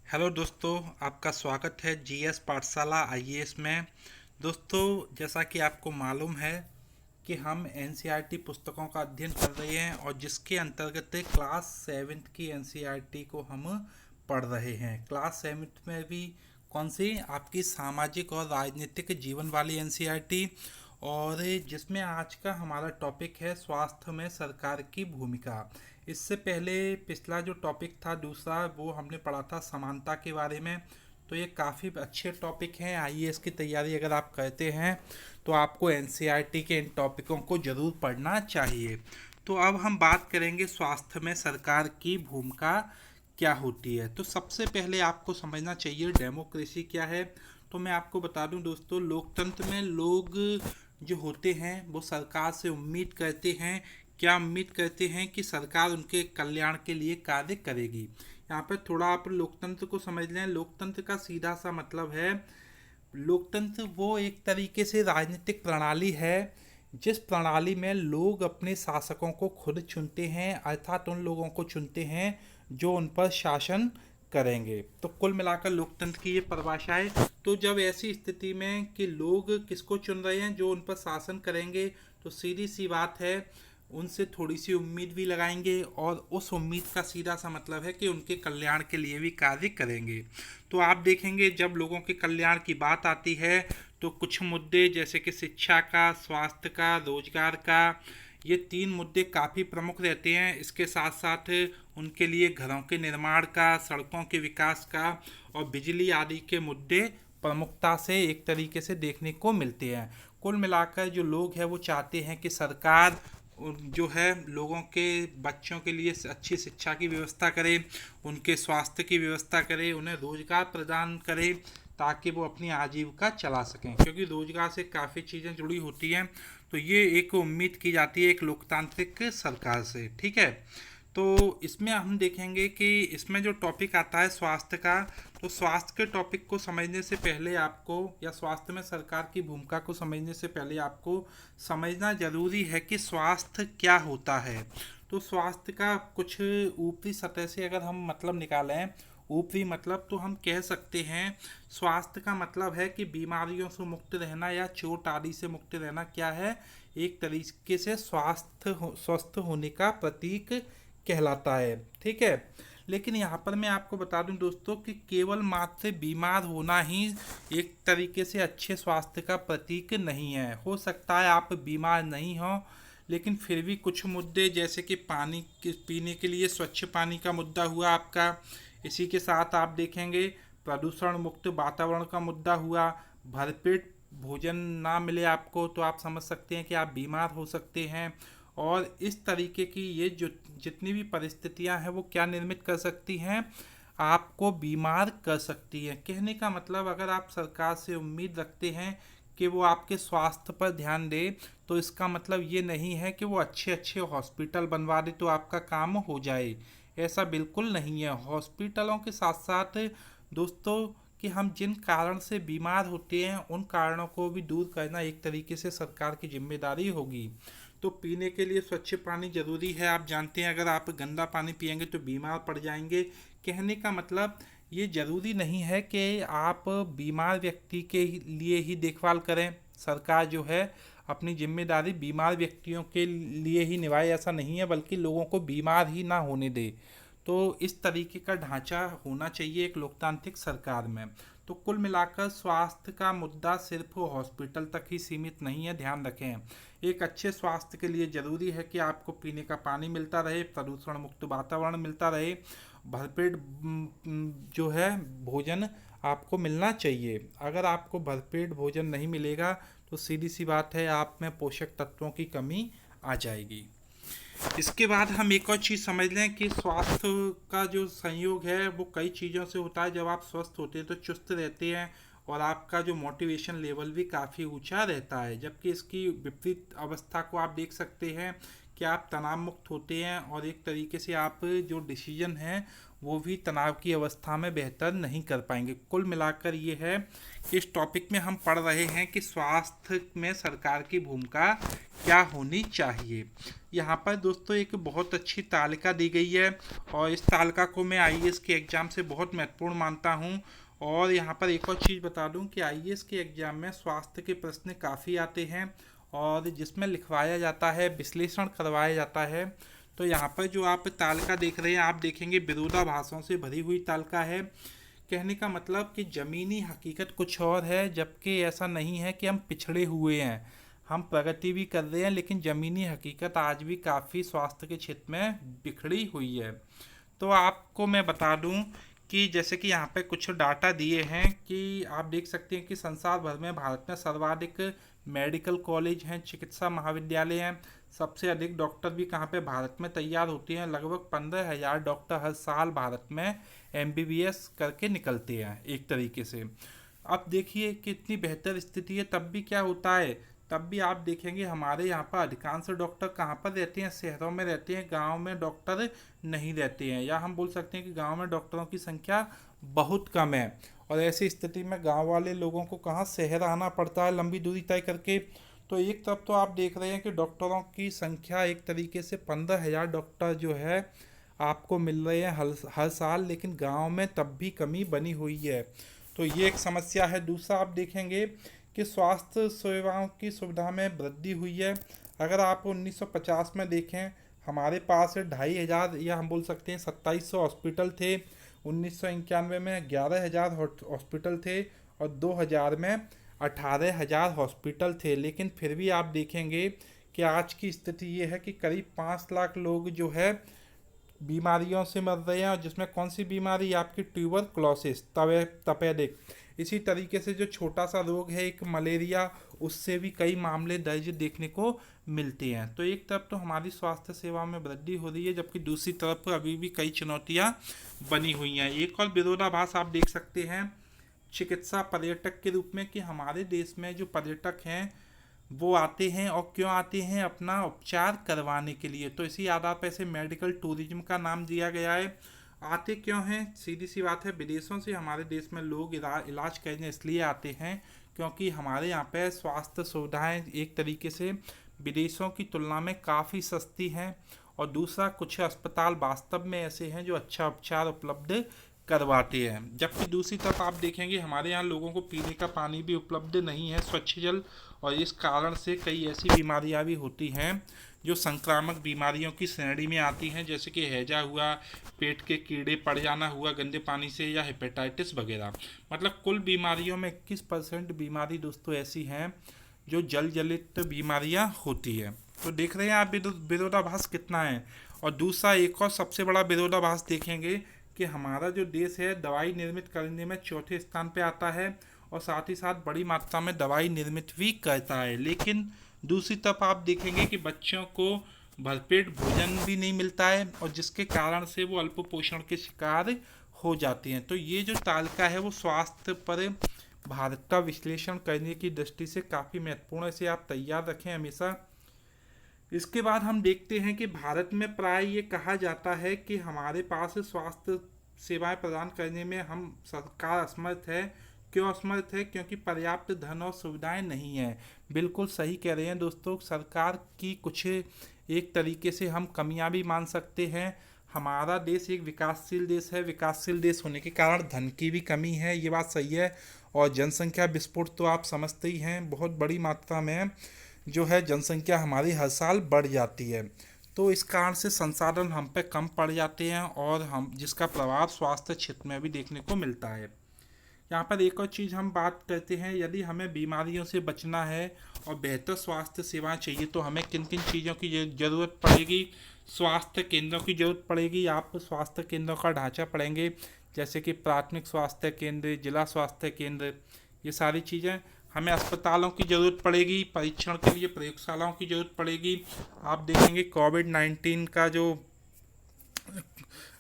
Hello दोस्तों, आपका स्वागत है जीएस पाठशाला आईएएस में। दोस्तों, जैसा कि आपको मालूम है कि हम एनसीईआरटी पुस्तकों का अध्ययन कर रहे हैं और जिसके अंतर्गत क्लास सेवेंथ की एनसीईआरटी को हम पढ़ रहे हैं। क्लास सेवेंथ में भी कौन सी? आपकी सामाजिक और राजनीतिक जीवन वाली एनसीईआरटी। और जिसमें आज का हमारा टॉपिक है स्वास्थ्य में सरकार की भूमिका। इससे पहले पिछला जो टॉपिक था दूसरा, वो हमने पढ़ा था समानता के बारे में। तो ये काफ़ी अच्छे टॉपिक हैं। आईएएस की तैयारी अगर आप करते हैं तो आपको एनसीईआरटी के इन टॉपिकों को ज़रूर पढ़ना चाहिए। तो अब हम बात करेंगे स्वास्थ्य में सरकार की भूमिका क्या होती है। तो सबसे पहले आपको समझना चाहिए डेमोक्रेसी क्या है। तो मैं आपको बता दूं दोस्तों, लोकतंत्र में लोग जो होते हैं वो सरकार से उम्मीद करते हैं। क्या उम्मीद करते हैं? कि सरकार उनके कल्याण के लिए कार्य करेगी। यहाँ पर थोड़ा आप लोकतंत्र को समझ लें। लोकतंत्र का सीधा सा मतलब है, लोकतंत्र वो एक तरीके से राजनीतिक प्रणाली है जिस प्रणाली में लोग अपने शासकों को खुद चुनते हैं, अर्थात उन लोगों को चुनते हैं जो उन पर शासन करेंगे। तो कुल मिलाकर लोकतंत्र की ये परिभाषा है। तो जब ऐसी स्थिति में कि लोग किसको चुन रहे हैं? जो उन पर शासन करेंगे, तो सीधी सी बात है उनसे थोड़ी सी उम्मीद भी लगाएंगे और उस उम्मीद का सीधा सा मतलब है कि उनके कल्याण के लिए भी कार्य करेंगे। तो आप देखेंगे जब लोगों के कल्याण की बात आती है तो कुछ मुद्दे जैसे कि शिक्षा का, स्वास्थ्य का, रोजगार का, ये तीन मुद्दे काफ़ी प्रमुख रहते हैं। इसके साथ साथ उनके लिए घरों के निर्माण का, सड़कों के विकास का और बिजली आदि के मुद्दे प्रमुखता से एक तरीके से देखने को मिलते हैं। कुल मिलाकर जो लोग हैं वो चाहते हैं कि सरकार जो है लोगों के बच्चों के लिए अच्छी शिक्षा की व्यवस्था करे, उनके स्वास्थ्य की व्यवस्था करे, उन्हें रोजगार प्रदान करे ताकि वो अपनी आजीविका चला सकें, क्योंकि रोजगार से काफ़ी चीज़ें जुड़ी होती हैं। तो ये एक उम्मीद की जाती है एक लोकतांत्रिक सरकार से। ठीक है। तो इसमें हम देखेंगे कि इसमें जो टॉपिक आता है स्वास्थ्य का, तो स्वास्थ्य के टॉपिक को समझने से पहले आपको, या स्वास्थ्य में सरकार की भूमिका को समझने से पहले आपको समझना जरूरी है कि स्वास्थ्य क्या होता है। तो स्वास्थ्य का कुछ ऊपरी सतह से अगर हम मतलब निकालें, ऊपरी मतलब, तो हम कह सकते हैं स्वास्थ्य का मतलब है कि बीमारियों से मुक्त रहना या चोट आदि से मुक्त रहना क्या है, एक तरीके से स्वस्थ होने का प्रतीक कहलाता है। ठीक है। लेकिन यहाँ पर मैं आपको बता दूं दोस्तों कि केवल मात्र बीमार होना ही एक तरीके से अच्छे स्वास्थ्य का प्रतीक नहीं है। हो सकता है आप बीमार नहीं हो, लेकिन फिर भी कुछ मुद्दे जैसे कि पानी के पीने के लिए स्वच्छ पानी का मुद्दा हुआ आपका, इसी के साथ आप देखेंगे प्रदूषण मुक्त वातावरण का मुद्दा हुआ, भरपेट भोजन ना मिले आपको तो आप समझ सकते हैं कि आप बीमार हो सकते हैं। और इस तरीके की ये जो जितनी भी परिस्थितियां हैं वो क्या निर्मित कर सकती हैं, आपको बीमार कर सकती हैं। कहने का मतलब, अगर आप सरकार से उम्मीद रखते हैं कि वो आपके स्वास्थ्य पर ध्यान दे, तो इसका मतलब ये नहीं है कि वो अच्छे अच्छे हॉस्पिटल बनवा दे तो आपका काम हो जाए। ऐसा बिल्कुल नहीं है। हॉस्पिटलों के साथ साथ दोस्तों, कि हम जिन कारण से बीमार होते हैं उन कारणों को भी दूर करना एक तरीके से सरकार की जिम्मेदारी होगी। तो पीने के लिए स्वच्छ पानी ज़रूरी है। आप जानते हैं अगर आप गंदा पानी पिएंगे तो बीमार पड़ जाएंगे। कहने का मतलब, ये ज़रूरी नहीं है कि आप बीमार व्यक्ति के लिए ही देखभाल करें। सरकार जो है अपनी जिम्मेदारी बीमार व्यक्तियों के लिए ही निभाए, ऐसा नहीं है, बल्कि लोगों को बीमार ही ना होने दे। तो इस तरीके का ढांचा होना चाहिए एक लोकतांत्रिक सरकार में। तो कुल मिलाकर स्वास्थ्य का मुद्दा सिर्फ हॉस्पिटल तक ही सीमित नहीं है, ध्यान रखें। एक अच्छे स्वास्थ्य के लिए ज़रूरी है कि आपको पीने का पानी मिलता रहे, प्रदूषण मुक्त वातावरण मिलता रहे, भरपेट जो है भोजन आपको मिलना चाहिए। अगर आपको भरपेट भोजन नहीं मिलेगा तो सीधी सी बात है आप में पोषक तत्वों की कमी आ जाएगी। इसके बाद हम एक और चीज़ समझ लें कि स्वास्थ्य का जो संयोग है वो कई चीज़ों से होता है। जब आप स्वस्थ होते हैं तो चुस्त रहते हैं और आपका जो मोटिवेशन लेवल भी काफ़ी ऊंचा रहता है। जबकि इसकी विपरीत अवस्था को आप देख सकते हैं कि आप तनाव मुक्त होते हैं और एक तरीके से आप जो डिसीजन है वो भी तनाव की अवस्था में बेहतर नहीं कर पाएंगे। कुल मिलाकर ये है कि इस टॉपिक में हम पढ़ रहे हैं कि स्वास्थ्य में सरकार की भूमिका क्या होनी चाहिए। यहाँ पर दोस्तों एक बहुत अच्छी तालिका दी गई है और इस तालिका को मैं आईएएस के एग्ज़ाम से बहुत महत्वपूर्ण मानता हूँ। और यहाँ पर एक और चीज़ बता दूँ कि आईएएस के एग्ज़ाम में स्वास्थ्य के प्रश्न काफ़ी आते हैं और जिसमें लिखवाया जाता है, विश्लेषण करवाया जाता है। तो यहाँ पर जो आप तालिका देख रहे हैं, आप देखेंगे विरोधाभासों से भरी हुई तालिका है। कहने का मतलब कि ज़मीनी हकीकत कुछ और है, जबकि ऐसा नहीं है कि हम पिछड़े हुए हैं, हम प्रगति भी कर रहे हैं, लेकिन ज़मीनी हकीकत आज भी काफ़ी स्वास्थ्य के क्षेत्र में बिखरी हुई है। तो आपको मैं बता दूं कि जैसे कि यहाँ पे कुछ डाटा दिए हैं कि आप देख सकते हैं कि संसार भर में भारत में सर्वाधिक मेडिकल कॉलेज हैं, चिकित्सा महाविद्यालय हैं। सबसे अधिक डॉक्टर भी कहाँ पे भारत में तैयार होते हैं। लगभग 15,000 डॉक्टर हर साल भारत में एमबीबीएस करके निकलते हैं एक तरीके से। अब देखिए कितनी बेहतर स्थिति है, तब भी क्या होता है, तब भी आप देखेंगे हमारे यहाँ पर अधिकांश डॉक्टर कहाँ पर रहते हैं, शहरों में रहते हैं, गांव में डॉक्टर नहीं रहते हैं, या हम बोल सकते हैं कि गांव में डॉक्टरों की संख्या बहुत कम है। और ऐसी स्थिति में गांव वाले लोगों को कहाँ शहर आना पड़ता है लंबी दूरी तय करके। तो एक तरफ तो आप देख रहे हैं कि डॉक्टरों की संख्या एक तरीके से 15,000 डॉक्टर जो है आपको मिल रहे हैं हर साल, लेकिन गांव में तब भी कमी बनी हुई है। तो ये एक समस्या है। दूसरा आप देखेंगे कि स्वास्थ्य सेवाओं की सुविधा में वृद्धि हुई है। अगर आप 1950 में देखें, हमारे पास 2,500 या हम बोल सकते हैं 2,700 हॉस्पिटल थे। 1991 में 11,000 हॉस्पिटल थे और 2000 में 18,000 हॉस्पिटल थे। लेकिन फिर भी आप देखेंगे कि आज की स्थिति ये है कि करीब 5 लाख लोग जो है बीमारियों से मर रहे हैं। और जिसमें कौन सी बीमारी, आपकी ट्यूबरक्लोसिस, तपेदिक। इसी तरीके से जो छोटा सा रोग है एक मलेरिया, उससे भी कई मामले दर्ज देखने को मिलते हैं। तो एक तरफ तो हमारी स्वास्थ्य सेवा में वृद्धि हो रही है, जबकि दूसरी तरफ अभी भी कई चुनौतियां बनी हुई हैं। एक और विरोधाभास आप देख सकते हैं चिकित्सा पर्यटक के रूप में, कि हमारे देश में जो पर्यटक हैं वो आते हैं और क्यों आते हैं, अपना उपचार करवाने के लिए। तो इसी आधार पर इसे मेडिकल टूरिज्म का नाम दिया गया है। आते क्यों हैं, सीधी सी बात है, विदेशों से हमारे देश में लोग इलाज करने इसलिए आते हैं क्योंकि हमारे यहाँ पे स्वास्थ्य सुविधाएं एक तरीके से विदेशों की तुलना में काफ़ी सस्ती हैं। और दूसरा, कुछ अस्पताल वास्तव में ऐसे हैं जो अच्छा उपचार उपलब्ध करवाते हैं। जबकि दूसरी तरफ आप देखेंगे हमारे यहाँ लोगों को पीने का पानी भी उपलब्ध नहीं है, स्वच्छ जल। और इस कारण से कई ऐसी बीमारियां भी होती हैं जो संक्रामक बीमारियों की श्रेणी में आती हैं, जैसे कि हैजा हुआ, पेट के कीड़े पड़ जाना हुआ गंदे पानी से, या हेपेटाइटिस वगैरह। मतलब कुल बीमारियों में 21% बीमारी दोस्तों ऐसी हैं जो जल जनित बीमारियां होती है। तो देख रहे हैं आप विरोधाभास कितना है। और दूसरा एक और सबसे बड़ा विरोधाभास देखेंगे कि हमारा जो देश है दवाई निर्मित करने में चौथे स्थान पे आता है और साथ ही साथ बड़ी मात्रा में दवाई निर्मित भी करता है। लेकिन दूसरी तरफ आप देखेंगे कि बच्चों को भरपेट भोजन भी नहीं मिलता है और जिसके कारण से वो अल्पपोषण के शिकार हो जाते हैं। तो ये जो तालिका है वो स्वास्थ्य पर भारत का विश्लेषण करने की दृष्टि से काफ़ी महत्वपूर्ण है, इसे आप तैयार रखें हमेशा। इसके बाद हम देखते हैं कि भारत में प्राय ये कहा जाता है कि हमारे पास स्वास्थ्य सेवाएं प्रदान करने में हम सरकार असमर्थ है। क्यों असमर्थ है? क्योंकि पर्याप्त धन और सुविधाएं नहीं हैं। बिल्कुल सही कह रहे हैं दोस्तों, सरकार की कुछ एक तरीके से हम कमियां भी मान सकते हैं। हमारा देश एक विकासशील देश है, विकासशील देश होने के कारण धन की भी कमी है, ये बात सही है। और जनसंख्या विस्फोट तो आप समझते ही हैं, बहुत बड़ी मात्रा में जो है जनसंख्या हमारी हर साल बढ़ जाती है। तो इस कारण से संसाधन हम पे कम पड़ जाते हैं और हम जिसका प्रभाव स्वास्थ्य क्षेत्र में भी देखने को मिलता है। यहाँ पर एक और चीज़ हम बात करते हैं, यदि हमें बीमारियों से बचना है और बेहतर स्वास्थ्य सेवाएं चाहिए तो हमें किन किन चीज़ों की ज़रूरत पड़ेगी। स्वास्थ्य केंद्रों की ज़रूरत पड़ेगी। आप स्वास्थ्य केंद्रों का ढांचा पढ़ेंगे, जैसे कि प्राथमिक स्वास्थ्य केंद्र, जिला स्वास्थ्य केंद्र, ये सारी चीज़ें। हमें अस्पतालों की ज़रूरत पड़ेगी, परीक्षण के लिए प्रयोगशालाओं की ज़रूरत पड़ेगी। आप देखेंगे कोविड-19 का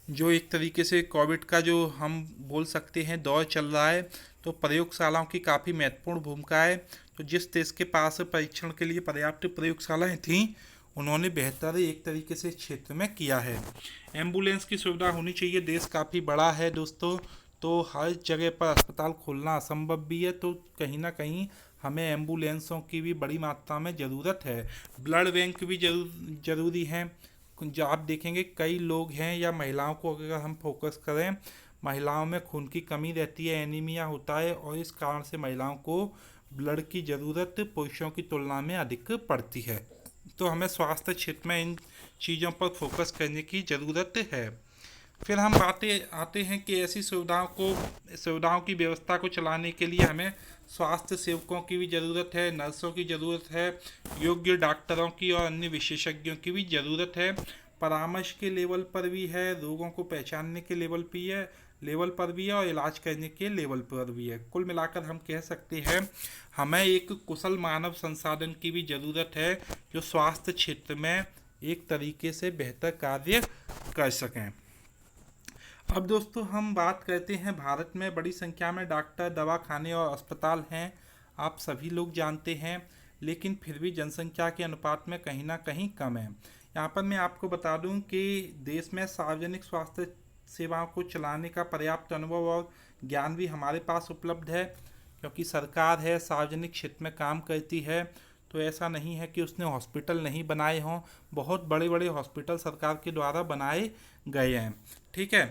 जो एक तरीके से कोविड का जो हम बोल सकते हैं दौर चल रहा है, तो प्रयोगशालाओं की काफ़ी महत्वपूर्ण भूमिका है। तो जिस देश के पास परीक्षण के लिए पर्याप्त प्रयोगशालाएं थीं उन्होंने बेहतर एक तरीके से क्षेत्र में किया है। एम्बुलेंस की सुविधा होनी चाहिए। देश काफ़ी बड़ा है दोस्तों, तो हर जगह पर अस्पताल खोलना असंभव भी है, तो कहीं ना कहीं हमें एम्बुलेंसों की भी बड़ी मात्रा में ज़रूरत है। ब्लड बैंक भी ज़रूरी है। जो आप देखेंगे कई लोग हैं, या महिलाओं को अगर हम फोकस करें, महिलाओं में खून की कमी रहती है, एनीमिया होता है, और इस कारण से महिलाओं को ब्लड की ज़रूरत पुरुषों की तुलना में अधिक पड़ती है। तो हमें स्वास्थ्य क्षेत्र में इन चीज़ों पर फोकस करने की ज़रूरत है। फिर हम आते हैं कि ऐसी सुविधाओं की व्यवस्था को चलाने के लिए हमें स्वास्थ्य सेवकों की भी ज़रूरत है, नर्सों की ज़रूरत है, योग्य डॉक्टरों की और अन्य विशेषज्ञों की भी ज़रूरत है। परामर्श के लेवल पर भी है, रोगों को पहचानने के लेवल पर भी है, और इलाज करने के लेवल पर भी है। कुल मिलाकर हम कह सकते हैं हमें एक कुशल मानव संसाधन की भी ज़रूरत है, जो स्वास्थ्य क्षेत्र में एक तरीके से बेहतर कार्य कर सकें। अब दोस्तों हम बात करते हैं, भारत में बड़ी संख्या में डॉक्टर, दवाखाने और अस्पताल हैं, आप सभी लोग जानते हैं, लेकिन फिर भी जनसंख्या के अनुपात में कहीं ना कहीं कम है। यहाँ पर मैं आपको बता दूं कि देश में सार्वजनिक स्वास्थ्य सेवाओं को चलाने का पर्याप्त अनुभव और ज्ञान भी हमारे पास उपलब्ध है, क्योंकि सरकार है, सार्वजनिक क्षेत्र में काम करती है, तो ऐसा नहीं है कि उसने हॉस्पिटल नहीं बनाए हों। बहुत बड़े बड़े हॉस्पिटल सरकार के द्वारा बनाए गए हैं। ठीक है,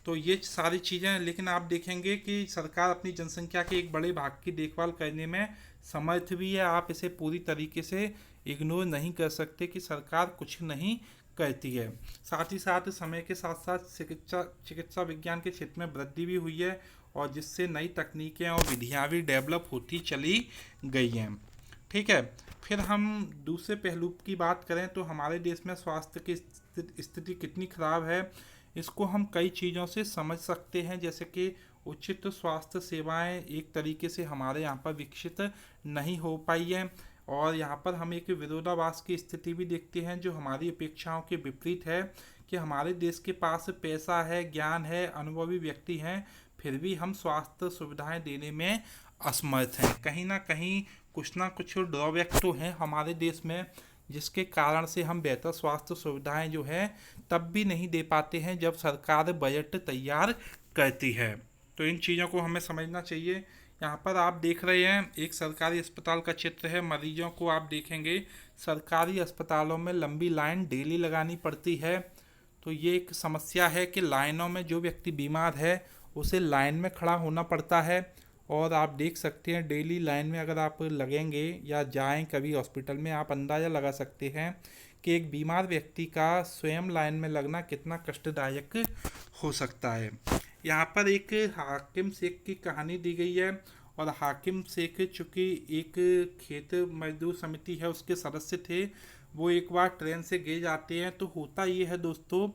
तो ये सारी चीज़ें हैं, लेकिन आप देखेंगे कि सरकार अपनी जनसंख्या के एक बड़े भाग की देखभाल करने में समर्थ भी है। आप इसे पूरी तरीके से इग्नोर नहीं कर सकते कि सरकार कुछ नहीं करती है। साथ ही साथ समय के साथ साथ चिकित्सा विज्ञान के क्षेत्र में वृद्धि भी हुई है, और जिससे नई तकनीकें और विधियाँ भी डेवलप होती चली गई हैं। ठीक है, फिर हम दूसरे पहलू की बात करें तो हमारे देश में स्वास्थ्य की स्थिति कितनी खराब है, इसको हम कई चीज़ों से समझ सकते हैं। जैसे कि उचित स्वास्थ्य सेवाएं एक तरीके से हमारे यहाँ पर विकसित नहीं हो पाई है, और यहाँ पर हम एक विरोधाभास की स्थिति भी देखते हैं, जो हमारी अपेक्षाओं के विपरीत है, कि हमारे देश के पास पैसा है, ज्ञान है, अनुभवी व्यक्ति हैं, फिर भी हम स्वास्थ्य सुविधाएं देने में असमर्थ हैं। कहीं ना कुछ ड्रॉबैक तो हैं हमारे देश में, जिसके कारण से हम बेहतर स्वास्थ्य सुविधाएं जो है तब भी नहीं दे पाते हैं जब सरकार बजट तैयार करती है। तो इन चीज़ों को हमें समझना चाहिए। यहाँ पर आप देख रहे हैं एक सरकारी अस्पताल का चित्र है। मरीजों को आप देखेंगे सरकारी अस्पतालों में लंबी लाइन डेली लगानी पड़ती है। तो ये एक समस्या है कि लाइनों में जो व्यक्ति बीमार है उसे लाइन में खड़ा होना पड़ता है, और आप देख सकते हैं डेली लाइन में अगर आप लगेंगे या जाएं कभी हॉस्पिटल में, आप अंदाज़ा लगा सकते हैं कि एक बीमार व्यक्ति का स्वयं लाइन में लगना कितना कष्टदायक हो सकता है। यहाँ पर एक हाकिम शेख की कहानी दी गई है, और हाकिम शेख चूँकि एक खेत मजदूर समिति है उसके सदस्य थे, वो एक बार ट्रेन से गिर जाते हैं। तो होता ये है दोस्तों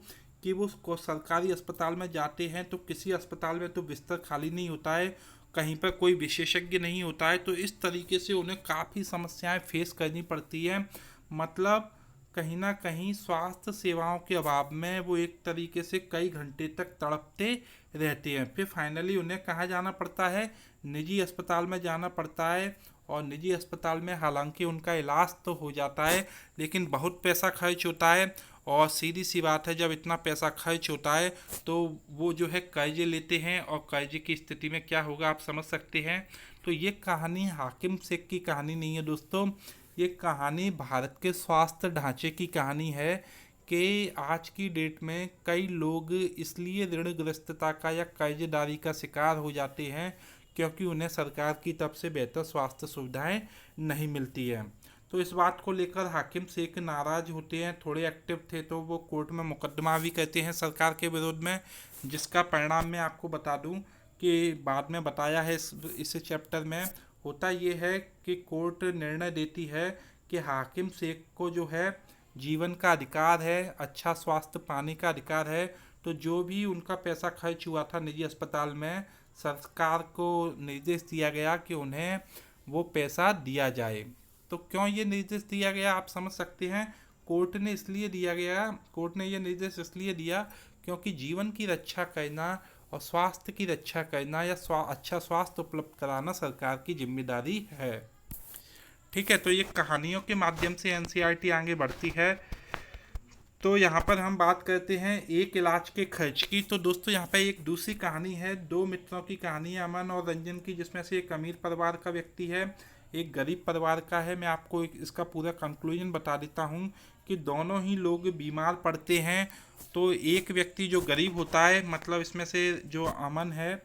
कि वो सरकारी अस्पताल में जाते हैं, तो किसी अस्पताल में तो बिस्तर खाली नहीं होता है, कहीं पर कोई विशेषज्ञ नहीं होता है, तो इस तरीके से उन्हें काफ़ी समस्याएं फेस करनी पड़ती है। मतलब कहीं ना कहीं स्वास्थ्य सेवाओं के अभाव में वो एक तरीके से कई घंटे तक तड़पते रहते हैं। फिर फाइनली उन्हें कहाँ जाना पड़ता है, निजी अस्पताल में जाना पड़ता है, और निजी अस्पताल में हालांकि उनका इलाज तो हो जाता है, लेकिन बहुत पैसा खर्च होता है, और सीधी सी बात है जब इतना पैसा खर्च होता है तो वो जो है कर्जे लेते हैं, और कर्जे की स्थिति में क्या होगा आप समझ सकते हैं। तो ये कहानी हाकिम शेख की कहानी नहीं है दोस्तों, ये कहानी भारत के स्वास्थ्य ढांचे की कहानी है, कि आज की डेट में कई लोग इसलिए ऋणग्रस्तता का या कर्जदारी का शिकार हो जाते हैं क्योंकि उन्हें सरकार की तरफ से बेहतर स्वास्थ्य सुविधाएं नहीं मिलती है। तो इस बात को लेकर हाकिम शेख नाराज होते हैं, थोड़े एक्टिव थे, तो वो कोर्ट में मुकदमा भी करते हैं सरकार के विरोध में, जिसका परिणाम मैं आपको बता दूं कि बाद में बताया है इस चैप्टर में। होता ये है कि कोर्ट निर्णय देती है कि हाकिम शेख को जो है जीवन का अधिकार है, अच्छा स्वास्थ्य पाने का अधिकार है, तो जो भी उनका पैसा खर्च हुआ था निजी अस्पताल में, सरकार को निर्देश दिया गया कि उन्हें वो पैसा दिया जाए। तो क्यों ये निर्देश दिया गया आप समझ सकते हैं। कोर्ट ने ये निर्देश इसलिए दिया क्योंकि जीवन की रक्षा करना और स्वास्थ्य की रक्षा करना या अच्छा स्वास्थ्य उपलब्ध कराना सरकार की जिम्मेदारी है। ठीक है, तो ये कहानियों के माध्यम से एनसीईआरटी आगे बढ़ती है। तो यहाँ पर हम बात करते हैं एक इलाज के खर्च की। तो दोस्तों यहाँ पे एक दूसरी कहानी है, दो मित्रों की कहानी है, अमन और रंजन की, जिसमें से एक अमीर परिवार का व्यक्ति है, एक गरीब परिवार का है। मैं आपको इसका पूरा कंक्लूजन बता देता हूँ कि दोनों ही लोग बीमार पड़ते हैं। तो एक व्यक्ति जो गरीब होता है, मतलब इसमें से जो अमन है,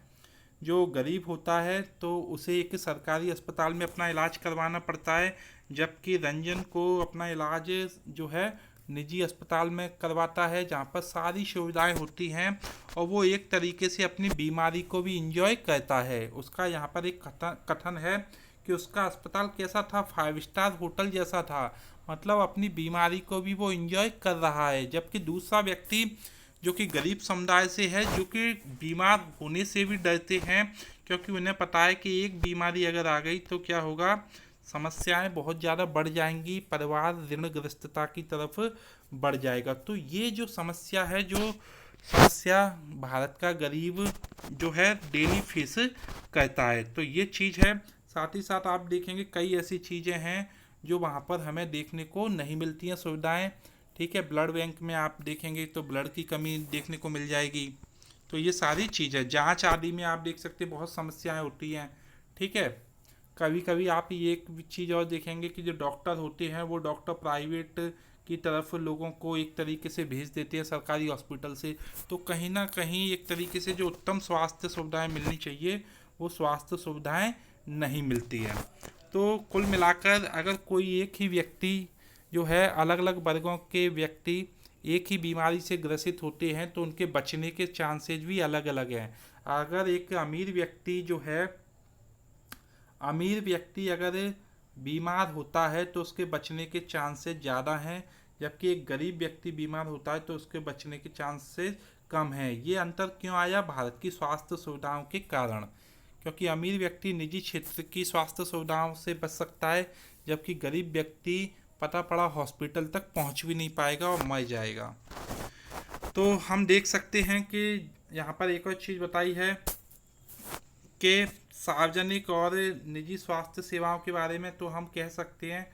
जो गरीब होता है, तो उसे एक सरकारी अस्पताल में अपना इलाज करवाना पड़ता है, जबकि रंजन को अपना इलाज जो है निजी अस्पताल में करवाता है, जहाँ पर सारी सुविधाएं होती हैं और वो एक तरीके से अपनी बीमारी को भी इंजॉय करता है। उसका यहाँ पर एक कथन है कि उसका अस्पताल कैसा था, 5 स्टार होटल जैसा था, मतलब अपनी बीमारी को भी वो इंजॉय कर रहा है। जबकि दूसरा व्यक्ति जो कि गरीब समुदाय से है, जो कि बीमार होने से भी डरते हैं, क्योंकि उन्हें पता है कि एक बीमारी अगर आ गई तो क्या होगा, समस्याएं बहुत ज़्यादा बढ़ जाएंगी, परिवार ऋणग्रस्तता की तरफ बढ़ जाएगा। तो ये जो समस्या है, जो समस्या भारत का गरीब जो है डेली फेस करता है, तो ये चीज़ है। साथ ही साथ आप देखेंगे कई ऐसी चीज़ें हैं जो वहाँ पर हमें देखने को नहीं मिलती हैं सुविधाएं। ठीक है, ब्लड बैंक में आप देखेंगे तो ब्लड की कमी देखने को मिल जाएगी। तो ये सारी चीज़ है। जांच आदि में आप देख सकते हैं बहुत समस्याएं होती हैं। ठीक है, कभी कभी आप ये एक चीज़ और देखेंगे कि जो डॉक्टर होते हैं वो डॉक्टर प्राइवेट की तरफ लोगों को एक तरीके से भेज देते हैं सरकारी हॉस्पिटल से। तो कहीं ना कहीं एक तरीके से जो उत्तम स्वास्थ्य सुविधाएं मिलनी चाहिए वो स्वास्थ्य सुविधाएं नहीं मिलती है। तो कुल मिलाकर अगर कोई एक ही व्यक्ति जो है, अलग अलग वर्गों के व्यक्ति एक ही बीमारी से ग्रसित होते हैं तो उनके बचने के चांसेज भी अलग अलग हैं। अगर एक अमीर व्यक्ति अगर बीमार होता है तो उसके बचने के चांसेस ज़्यादा हैं, जबकि एक गरीब व्यक्ति बीमार होता है तो उसके बचने के चांसेस कम हैं। ये अंतर क्यों आया? भारत की स्वास्थ्य सुविधाओं के कारण, क्योंकि अमीर व्यक्ति निजी क्षेत्र की स्वास्थ्य सुविधाओं से बच सकता है, जबकि गरीब व्यक्ति पता पड़ा हॉस्पिटल तक पहुंच भी नहीं पाएगा और मर जाएगा। तो हम देख सकते हैं कि यहाँ पर एक और चीज़ बताई है कि सार्वजनिक और निजी स्वास्थ्य सेवाओं के बारे में। तो हम कह सकते हैं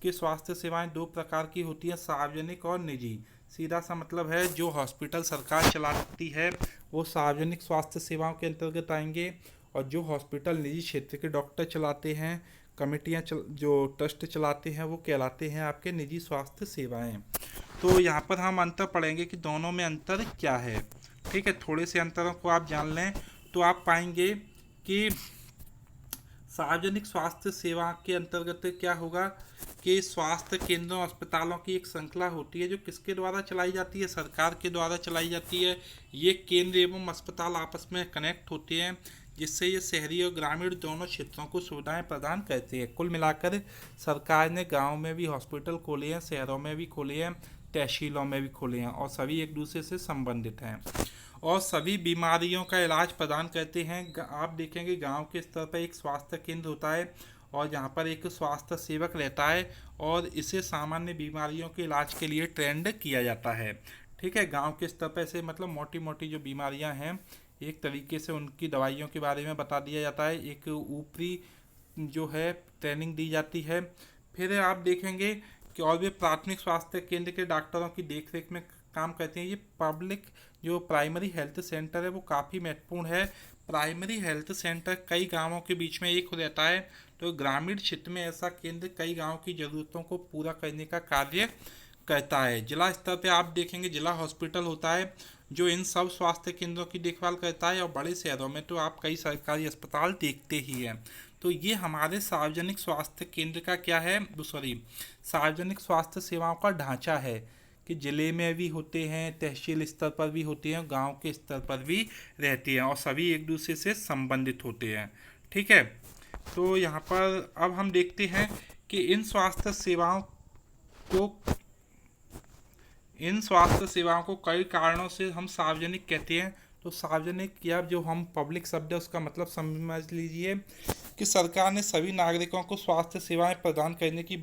कि स्वास्थ्य सेवाएं दो प्रकार की होती हैं, सार्वजनिक और निजी। सीधा सा मतलब है जो हॉस्पिटल सरकार चलाती है वो सार्वजनिक स्वास्थ्य सेवाओं के अंतर्गत आएंगे, और जो हॉस्पिटल निजी क्षेत्र के डॉक्टर चलाते हैं, कमेटियाँ जो ट्रस्ट चलाते हैं, वो कहलाते हैं आपके निजी स्वास्थ्य सेवाएं। तो यहाँ पर हम अंतर पढ़ेंगे कि दोनों में अंतर क्या है। ठीक है, थोड़े से अंतरों को आप जान लें तो आप पाएंगे कि सार्वजनिक स्वास्थ्य सेवा के अंतर्गत क्या होगा कि स्वास्थ्य केंद्रों अस्पतालों की एक श्रृंखला होती है जो किसके द्वारा चलाई जाती है, सरकार के द्वारा चलाई जाती है। ये केंद्र एवं अस्पताल आपस में कनेक्ट होते हैं, जिससे ये शहरी और ग्रामीण दोनों क्षेत्रों को सुविधाएं प्रदान करते हैं। कुल मिलाकर सरकार ने गाँव में भी हॉस्पिटल खोले हैं, शहरों में भी खोले हैं, तहसीलों में भी खोले हैं, और सभी एक दूसरे से संबंधित हैं और सभी बीमारियों का इलाज प्रदान करते हैं। आप देखेंगे गांव के स्तर पर एक स्वास्थ्य केंद्र होता है और यहाँ पर एक स्वास्थ्य सेवक रहता है और इसे सामान्य बीमारियों के इलाज के लिए ट्रेंड किया जाता है। ठीक है, गांव के स्तर पर से मतलब मोटी मोटी जो बीमारियां हैं एक तरीके से उनकी दवाइयों के बारे में बता दिया जाता है, एक ऊपरी जो है ट्रेनिंग दी जाती है। फिर आप देखेंगे कि और भी प्राथमिक स्वास्थ्य केंद्र के डॉक्टरों की देखरेख में काम करते हैं। ये पब्लिक जो प्राइमरी हेल्थ सेंटर है वो काफ़ी महत्वपूर्ण है। प्राइमरी हेल्थ सेंटर कई गांवों के बीच में एक हो रहता है, तो ग्रामीण क्षेत्र में ऐसा केंद्र कई गांवों की ज़रूरतों को पूरा करने का कार्य करता है। जिला स्तर पे आप देखेंगे जिला हॉस्पिटल होता है जो इन सब स्वास्थ्य केंद्रों की देखभाल करता है, और बड़े शहरों में तो आप कई सरकारी अस्पताल देखते ही हैं। तो ये हमारे सार्वजनिक स्वास्थ्य केंद्र का क्या है, सार्वजनिक स्वास्थ्य सेवाओं का ढांचा है कि ज़िले में भी होते हैं, तहसील स्तर पर भी होते हैं, गांव के स्तर पर भी रहती हैं और सभी एक दूसरे से संबंधित होते हैं। ठीक है, तो यहाँ पर अब हम देखते हैं कि इन स्वास्थ्य सेवाओं को कई कारणों से हम सार्वजनिक कहते हैं। तो सार्वजनिक या जो हम पब्लिक शब्द है उसका मतलब समझ लीजिए कि सरकार ने सभी नागरिकों को स्वास्थ्य सेवाएं प्रदान करने की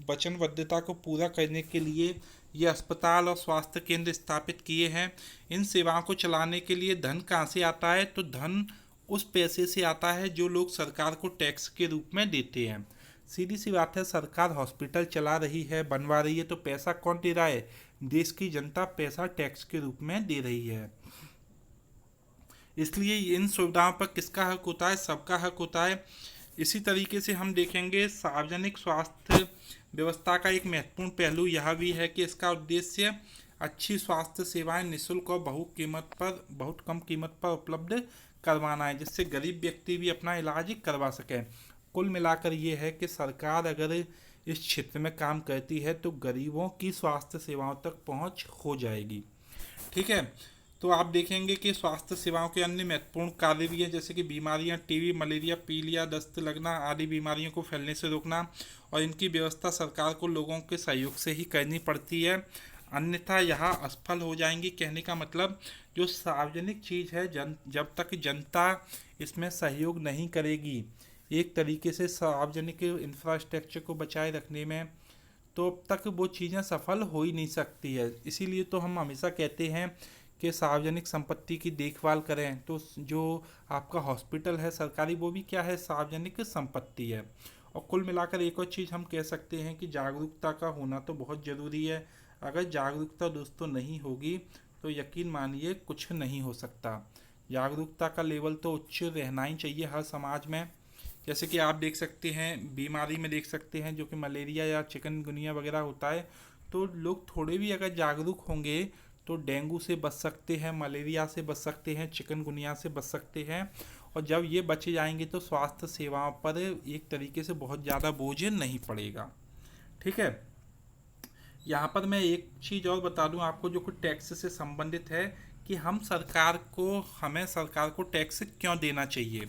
वचनबद्धता को पूरा करने के लिए ये अस्पताल और स्वास्थ्य केंद्र स्थापित किए हैं। इन सेवाओं को चलाने के लिए धन कहाँ से आता है, तो धन उस पैसे से आता है जो लोग सरकार को टैक्स के रूप में देते हैं। सीधी सी बात है, सरकार हॉस्पिटल चला रही है, बनवा रही है, तो पैसा कौन दे रहा है? देश की जनता पैसा टैक्स के रूप में दे रही है। इसलिए इन सुविधाओं पर किसका हक होता है? सबका हक होता है। इसी तरीके से हम देखेंगे सार्वजनिक स्वास्थ्य व्यवस्था का एक महत्वपूर्ण पहलू यह भी है कि इसका उद्देश्य अच्छी स्वास्थ्य सेवाएं निःशुल्क और बहुत कम कीमत पर उपलब्ध करवाना है, जिससे गरीब व्यक्ति भी अपना इलाज करवा सके। कुल मिलाकर ये है कि सरकार अगर इस क्षेत्र में काम करती है तो गरीबों की स्वास्थ्य सेवाओं तक पहुंच हो जाएगी। ठीक है। तो आप देखेंगे कि स्वास्थ्य सेवाओं के अन्य महत्वपूर्ण कार्य भी हैं, जैसे कि बीमारियां, टीबी, मलेरिया, पीलिया, दस्त लगना आदि बीमारियों को फैलने से रोकना, और इनकी व्यवस्था सरकार को लोगों के सहयोग से ही करनी पड़ती है, अन्यथा यह असफल हो जाएंगी। कहने का मतलब, जो सार्वजनिक चीज़ है, जब तक जनता इसमें सहयोग नहीं करेगी एक तरीके से सार्वजनिक इंफ्रास्ट्रक्चर को बचाए रखने में, तो अब तक वो चीज़ें सफल हो ही नहीं सकती है। इसीलिए तो हम हमेशा कहते हैं कि सार्वजनिक संपत्ति की देखभाल करें। तो जो आपका हॉस्पिटल है सरकारी, वो भी क्या है? सार्वजनिक संपत्ति है। और कुल मिलाकर एक और चीज़ हम कह सकते हैं कि जागरूकता का होना तो बहुत ज़रूरी है। अगर जागरूकता दोस्तों नहीं होगी तो यकीन मानिए कुछ नहीं हो सकता। जागरूकता का लेवल तो उच्च रहना ही चाहिए हर समाज में। जैसे कि आप देख सकते हैं, बीमारी में देख सकते हैं, जो कि मलेरिया या चिकनगुनिया वगैरह होता है, तो लोग थोड़े भी अगर जागरूक होंगे तो डेंगू से बच सकते हैं, मलेरिया से बच सकते हैं, चिकनगुनिया से बच सकते हैं। और जब ये बचे जाएंगे तो स्वास्थ्य सेवाओं पर एक तरीके से बहुत ज़्यादा बोझ नहीं पड़ेगा। ठीक है। यहाँ पर मैं एक चीज़ और बता दूँ आपको, जो कि टैक्स से संबंधित है, कि हमें सरकार को टैक्स क्यों देना चाहिए।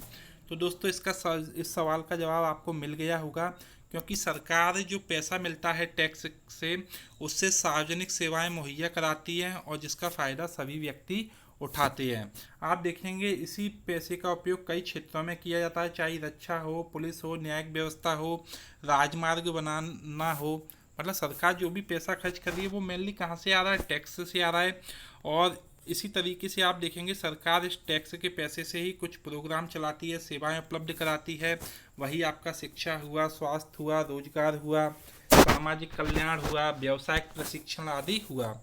तो दोस्तों इस सवाल का जवाब आपको मिल गया होगा, क्योंकि सरकार जो पैसा मिलता है टैक्स से, उससे सार्वजनिक सेवाएं मुहैया कराती है और जिसका फ़ायदा सभी व्यक्ति उठाते हैं। आप देखेंगे इसी पैसे का उपयोग कई क्षेत्रों में किया जाता है, चाहे रक्षा हो, पुलिस हो, न्यायिक व्यवस्था हो, राजमार्ग बनाना हो। मतलब सरकार जो भी पैसा खर्च कर रही है वो मेनली कहाँ से आ रहा है? टैक्स से आ रहा है। और इसी तरीके से आप देखेंगे सरकार इस टैक्स के पैसे से ही कुछ प्रोग्राम चलाती है, सेवाएं उपलब्ध कराती है। वही आपका शिक्षा हुआ, स्वास्थ्य हुआ, रोजगार हुआ, सामाजिक कल्याण हुआ, व्यावसायिक प्रशिक्षण आदि हुआ।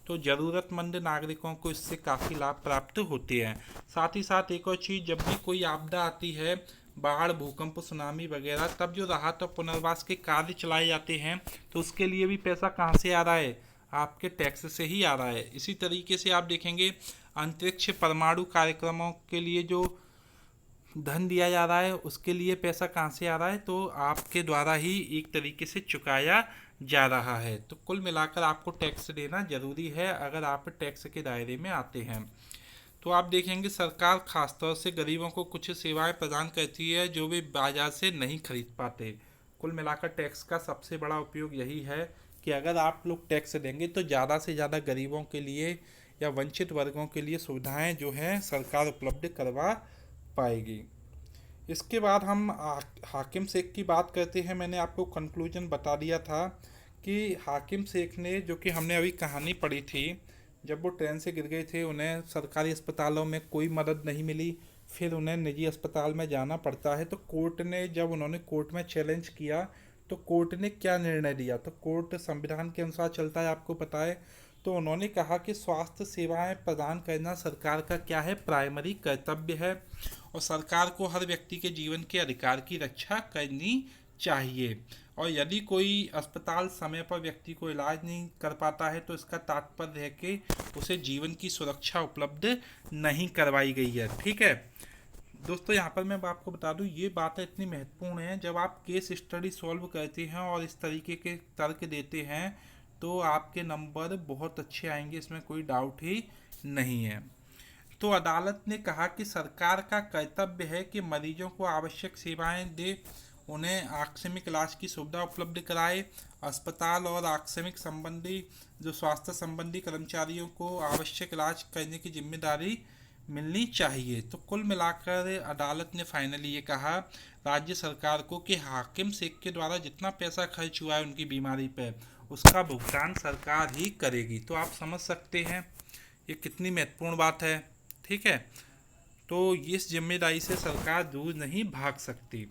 तो ज़रूरतमंद नागरिकों को इससे काफ़ी लाभ प्राप्त होते हैं। साथ ही साथ एक और चीज़, जब भी कोई आपदा आती है, बाढ़, भूकंप, सुनामी वगैरह, तब जो राहत और पुनर्वास के कार्य चलाए जाते हैं, तो उसके लिए भी पैसा कहाँ से आ रहा है? आपके टैक्स से ही आ रहा है। इसी तरीके से आप देखेंगे अंतरिक्ष परमाणु कार्यक्रमों के लिए जो धन दिया जा रहा है, उसके लिए पैसा कहाँ से आ रहा है? तो आपके द्वारा ही एक तरीके से चुकाया जा रहा है। तो कुल मिलाकर आपको टैक्स देना जरूरी है अगर आप टैक्स के दायरे में आते हैं। तो आप देखेंगे सरकार खासतौर से गरीबों को कुछ सेवाएं प्रदान करती है जो वे बाजार से नहीं खरीद पाते। कुल मिलाकर टैक्स का सबसे बड़ा उपयोग यही है कि अगर आप लोग टैक्स देंगे तो ज़्यादा से ज़्यादा गरीबों के लिए या वंचित वर्गों के लिए सुविधाएं जो हैं सरकार उपलब्ध करवा पाएगी। इसके बाद हम हाकिम शेख की बात करते हैं। मैंने आपको कंक्लूजन बता दिया था कि हाकिम शेख ने, जो कि हमने अभी कहानी पढ़ी थी, जब वो ट्रेन से गिर गए थे, उन्हें सरकारी अस्पतालों में कोई मदद नहीं मिली, फिर उन्हें निजी अस्पताल में जाना पड़ता है। तो जब उन्होंने कोर्ट में चैलेंज किया तो कोर्ट ने क्या निर्णय दिया? तो कोर्ट संविधान के अनुसार चलता है, आपको पता है। तो उन्होंने कहा कि स्वास्थ्य सेवाएं प्रदान करना सरकार का क्या है? प्राइमरी कर्तव्य है, और सरकार को हर व्यक्ति के जीवन के अधिकार की रक्षा करनी चाहिए। और यदि कोई अस्पताल समय पर व्यक्ति को इलाज नहीं कर पाता है तो इसका तात्पर्य है कि उसे जीवन की सुरक्षा उपलब्ध नहीं करवाई गई है। ठीक है दोस्तों, यहाँ पर मैं आपको बता दूँ, ये बातें इतनी महत्वपूर्ण हैं। जब आप केस स्टडी सॉल्व करते हैं और इस तरीके के तर्क देते हैं तो आपके नंबर बहुत अच्छे आएंगे, इसमें कोई डाउट ही नहीं है। तो अदालत ने कहा कि सरकार का कर्तव्य है कि मरीजों को आवश्यक सेवाएं दे, उन्हें आकस्मिक इलाज की सुविधा उपलब्ध कराए। अस्पताल और आकस्मिक संबंधी जो स्वास्थ्य संबंधी कर्मचारियों को आवश्यक इलाज करने की जिम्मेदारी मिलनी चाहिए। तो कुल मिलाकर अदालत ने फाइनली ये कहा राज्य सरकार को कि हाकिम शेख के द्वारा जितना पैसा खर्च हुआ है उनकी बीमारी पर, उसका भुगतान सरकार ही करेगी। तो आप समझ सकते हैं ये कितनी महत्वपूर्ण बात है। ठीक है, तो इस जिम्मेदारी से सरकार दूर नहीं भाग सकती।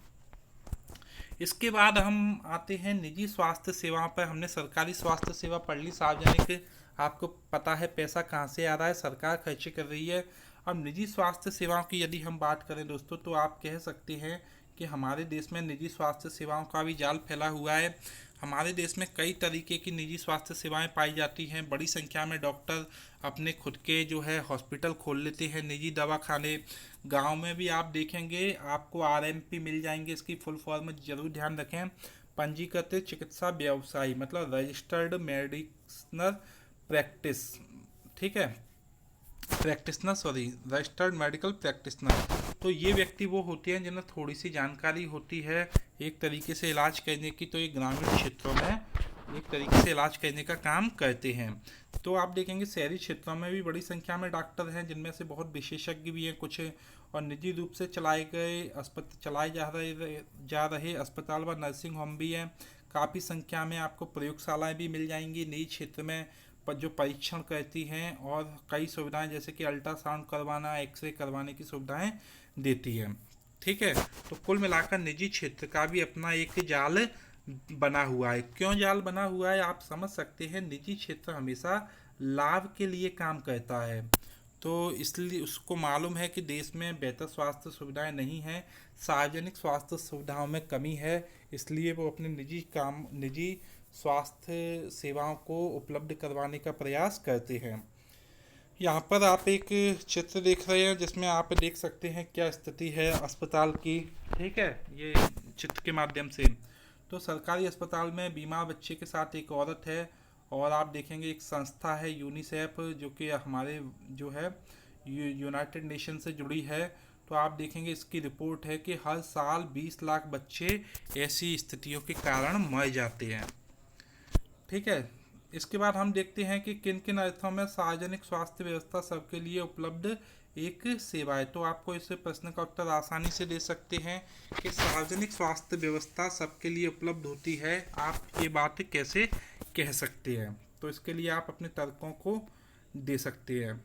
इसके बाद हम आते हैं निजी स्वास्थ्य सेवाओं पर। हमने सरकारी स्वास्थ्य सेवा पढ़ ली, सार्वजनिक आपको पता है पैसा कहाँ से आ रहा है, सरकार खर्चे कर रही है। अब निजी स्वास्थ्य सेवाओं की यदि हम बात करें दोस्तों, तो आप कह सकते हैं कि हमारे देश में निजी स्वास्थ्य सेवाओं का भी जाल फैला हुआ है। हमारे देश में कई तरीके की निजी स्वास्थ्य सेवाएं पाई जाती हैं। बड़ी संख्या में डॉक्टर अपने खुद के जो है हॉस्पिटल खोल लेते हैं, निजी दवाखाने। गांव में भी आप देखेंगे आपको आरएमपी मिल जाएंगे, इसकी फुल फॉर्म जरूर ध्यान रखें, पंजीकृत चिकित्सा व्यवसायी, मतलब रजिस्टर्ड मेडिसिनल प्रैक्टिस, ठीक है, practitioner, sorry, registered medical practitioner. तो ये व्यक्ति वो होते हैं जिन्हें थोड़ी सी जानकारी होती है एक तरीके से इलाज करने की, तो ये ग्रामीण क्षेत्रों में एक तरीके से इलाज करने का काम करते हैं। तो आप देखेंगे शहरी क्षेत्रों में भी बड़ी संख्या में डॉक्टर हैं, जिनमें से बहुत विशेषज्ञ भी हैं कुछ, और निजी रूप से चलाए जा रहे अस्पताल व नर्सिंग होम भी हैं। काफ़ी संख्या में आपको प्रयोगशालाएं भी मिल जाएंगी निजी क्षेत्र में, पर जो परीक्षण करती हैं और कई सुविधाएं जैसे कि अल्ट्रासाउंड करवाना, एक्सरे करवाने की सुविधाएं देती है। ठीक है, तो कुल मिलाकर निजी क्षेत्र का भी अपना एक जाल बना हुआ है। क्यों जाल बना हुआ है आप समझ सकते हैं, निजी क्षेत्र हमेशा लाभ के लिए काम करता है, तो इसलिए उसको मालूम है कि देश में बेहतर स्वास्थ्य सुविधाएं नहीं हैं, सार्वजनिक स्वास्थ्य सुविधाओं में कमी है, इसलिए वो अपने निजी स्वास्थ्य सेवाओं को उपलब्ध करवाने का प्रयास करते हैं। यहाँ पर आप एक चित्र देख रहे हैं जिसमें आप देख सकते हैं क्या स्थिति है अस्पताल की। ठीक है, ये चित्र के माध्यम से, तो सरकारी अस्पताल में बीमार बच्चे के साथ एक औरत है, और आप देखेंगे एक संस्था है यूनिसेफ, जो कि हमारे जो है यूनाइटेड नेशन से जुड़ी है। तो आप देखेंगे इसकी रिपोर्ट है कि हर साल 20 लाख बच्चे ऐसी स्थितियों के कारण मर जाते हैं। ठीक है, इसके बाद हम देखते हैं कि किन किन अर्थों में सार्वजनिक स्वास्थ्य व्यवस्था सबके लिए उपलब्ध एक सेवा है। तो आपको इस प्रश्न का उत्तर आसानी से दे सकते हैं कि सार्वजनिक स्वास्थ्य व्यवस्था सबके लिए उपलब्ध होती है, आप ये बात कैसे कह सकते हैं। तो इसके लिए आप अपने तर्कों को दे सकते हैं।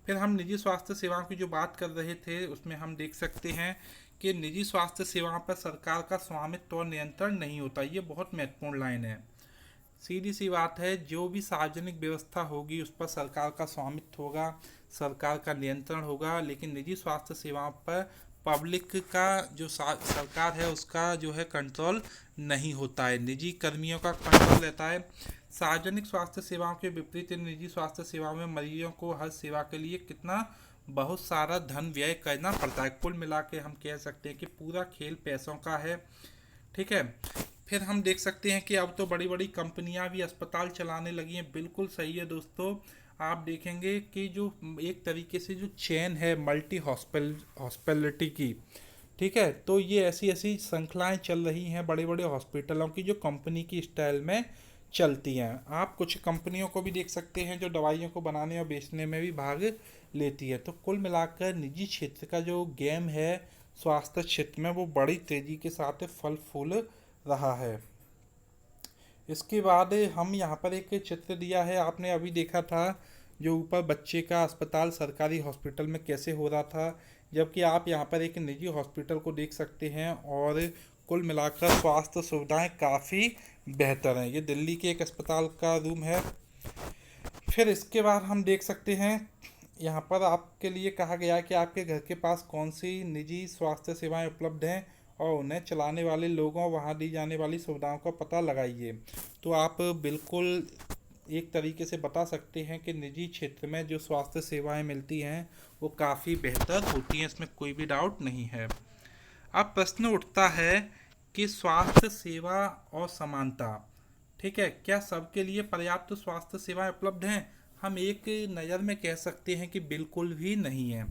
फिर हम निजी स्वास्थ्य सेवाओं की जो बात कर रहे थे उसमें हम देख सकते हैं कि निजी स्वास्थ्य सेवाओं पर सरकार का स्वामित्व और नियंत्रण नहीं होता। ये बहुत महत्वपूर्ण लाइन है। सीधी सी बात है, जो भी सार्वजनिक व्यवस्था होगी उस पर सरकार का स्वामित्व होगा, सरकार का नियंत्रण होगा, लेकिन निजी स्वास्थ्य सेवाओं पर पब्लिक का जो सरकार है उसका जो है कंट्रोल नहीं होता है, निजी कर्मियों का कंट्रोल रहता है। सार्वजनिक स्वास्थ्य सेवाओं के विपरीत निजी स्वास्थ्य सेवाओं में मरीजों को हर सेवा के लिए कितना बहुत सारा धन व्यय करना पड़ता है। कुल मिला के हम कह सकते हैं कि पूरा खेल पैसों का है। ठीक है, फिर हम देख सकते हैं कि अब तो बड़ी बड़ी कंपनियां भी अस्पताल चलाने लगी हैं। बिल्कुल सही है दोस्तों, आप देखेंगे कि जो एक तरीके से जो चेन है मल्टी हॉस्पिटलिटी की, ठीक है, तो ये ऐसी ऐसी श्रृंखलाएं चल रही हैं बड़े बड़े हॉस्पिटलों की जो कंपनी की स्टाइल में चलती हैं। आप कुछ कंपनियों को भी देख सकते हैं जो दवाइयों को बनाने और बेचने में भी भाग लेती है। तो कुल मिलाकर निजी क्षेत्र का जो गेम है स्वास्थ्य क्षेत्र में वो बड़ी तेज़ी के साथ फल फूल रहा है। इसके बाद हम यहाँ पर एक चित्र दिया है, आपने अभी देखा था जो ऊपर बच्चे का अस्पताल सरकारी हॉस्पिटल में कैसे हो रहा था, जबकि आप यहाँ पर एक निजी हॉस्पिटल को देख सकते हैं और कुल मिलाकर स्वास्थ्य सुविधाएं काफ़ी बेहतर हैं। ये दिल्ली के एक अस्पताल का रूम है। फिर इसके बाद हम देख सकते हैं यहाँ पर आपके लिए कहा गया है कि आपके घर के पास कौन सी निजी स्वास्थ्य सेवाएं उपलब्ध हैं और उन्हें चलाने वाले लोगों वहाँ दी जाने वाली सुविधाओं का पता लगाइए। तो आप बिल्कुल एक तरीके से बता सकते हैं कि निजी क्षेत्र में जो स्वास्थ्य सेवाएं मिलती हैं वो काफ़ी बेहतर होती हैं, इसमें कोई भी डाउट नहीं है। अब प्रश्न उठता है कि स्वास्थ्य सेवा और समानता, ठीक है, क्या सबके लिए पर्याप्त स्वास्थ्य सेवाएं उपलब्ध हैं? हम एक नज़र में कह सकते हैं कि बिल्कुल भी नहीं है।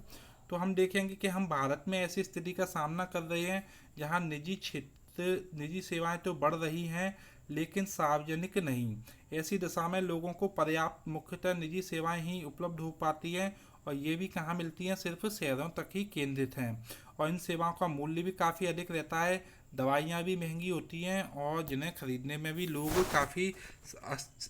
तो हम देखेंगे कि हम भारत में ऐसी स्थिति का सामना कर रहे हैं जहां निजी सेवाएं तो बढ़ रही हैं लेकिन सार्वजनिक नहीं। ऐसी दशा में लोगों को पर्याप्त मुख्यतः निजी सेवाएं ही उपलब्ध हो पाती हैं, और ये भी कहाँ मिलती हैं, सिर्फ शहरों तक ही केंद्रित हैं, और इन सेवाओं का मूल्य भी काफ़ी अधिक रहता है। दवाइयाँ भी महंगी होती हैं और जिन्हें खरीदने में भी लोग काफ़ी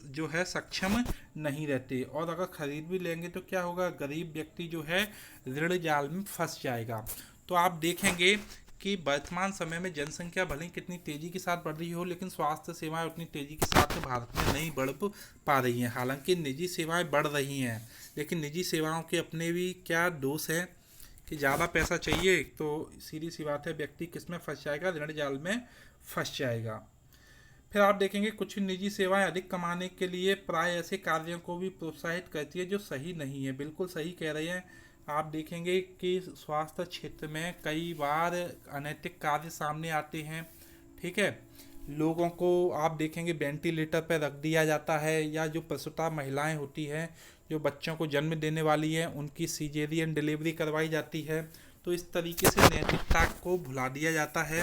जो है सक्षम नहीं रहते, और अगर खरीद भी लेंगे तो क्या होगा, गरीब व्यक्ति जो है ऋण जाल में फंस जाएगा। तो आप देखेंगे कि वर्तमान समय में जनसंख्या भले ही कितनी तेज़ी के साथ बढ़ रही हो, लेकिन स्वास्थ्य सेवाएं उतनी तेज़ी के साथ भारत में नहीं बढ़ पा रही हैं। हालांकि निजी सेवाएं बढ़ रही हैं, लेकिन निजी सेवाओं के अपने भी क्या दोष हैं कि ज़्यादा पैसा चाहिए तो सीधी सी बात है, व्यक्ति किस में फंस जाएगा, ऋण जाल में फंस जाएगा। फिर आप देखेंगे कुछ निजी सेवाएं अधिक कमाने के लिए प्राय ऐसे कार्यों को भी प्रोत्साहित करती है जो सही नहीं है। बिल्कुल सही कह रहे हैं। आप देखेंगे कि स्वास्थ्य क्षेत्र में कई बार अनैतिक कार्य सामने आते हैं। ठीक है, लोगों को आप देखेंगे वेंटिलेटर पर रख दिया जाता है, या जो प्रसूता महिलाएं होती हैं जो बच्चों को जन्म देने वाली हैं उनकी सीजेरियन डिलीवरी करवाई जाती है। तो इस तरीके से नैतिकता को भुला दिया जाता है।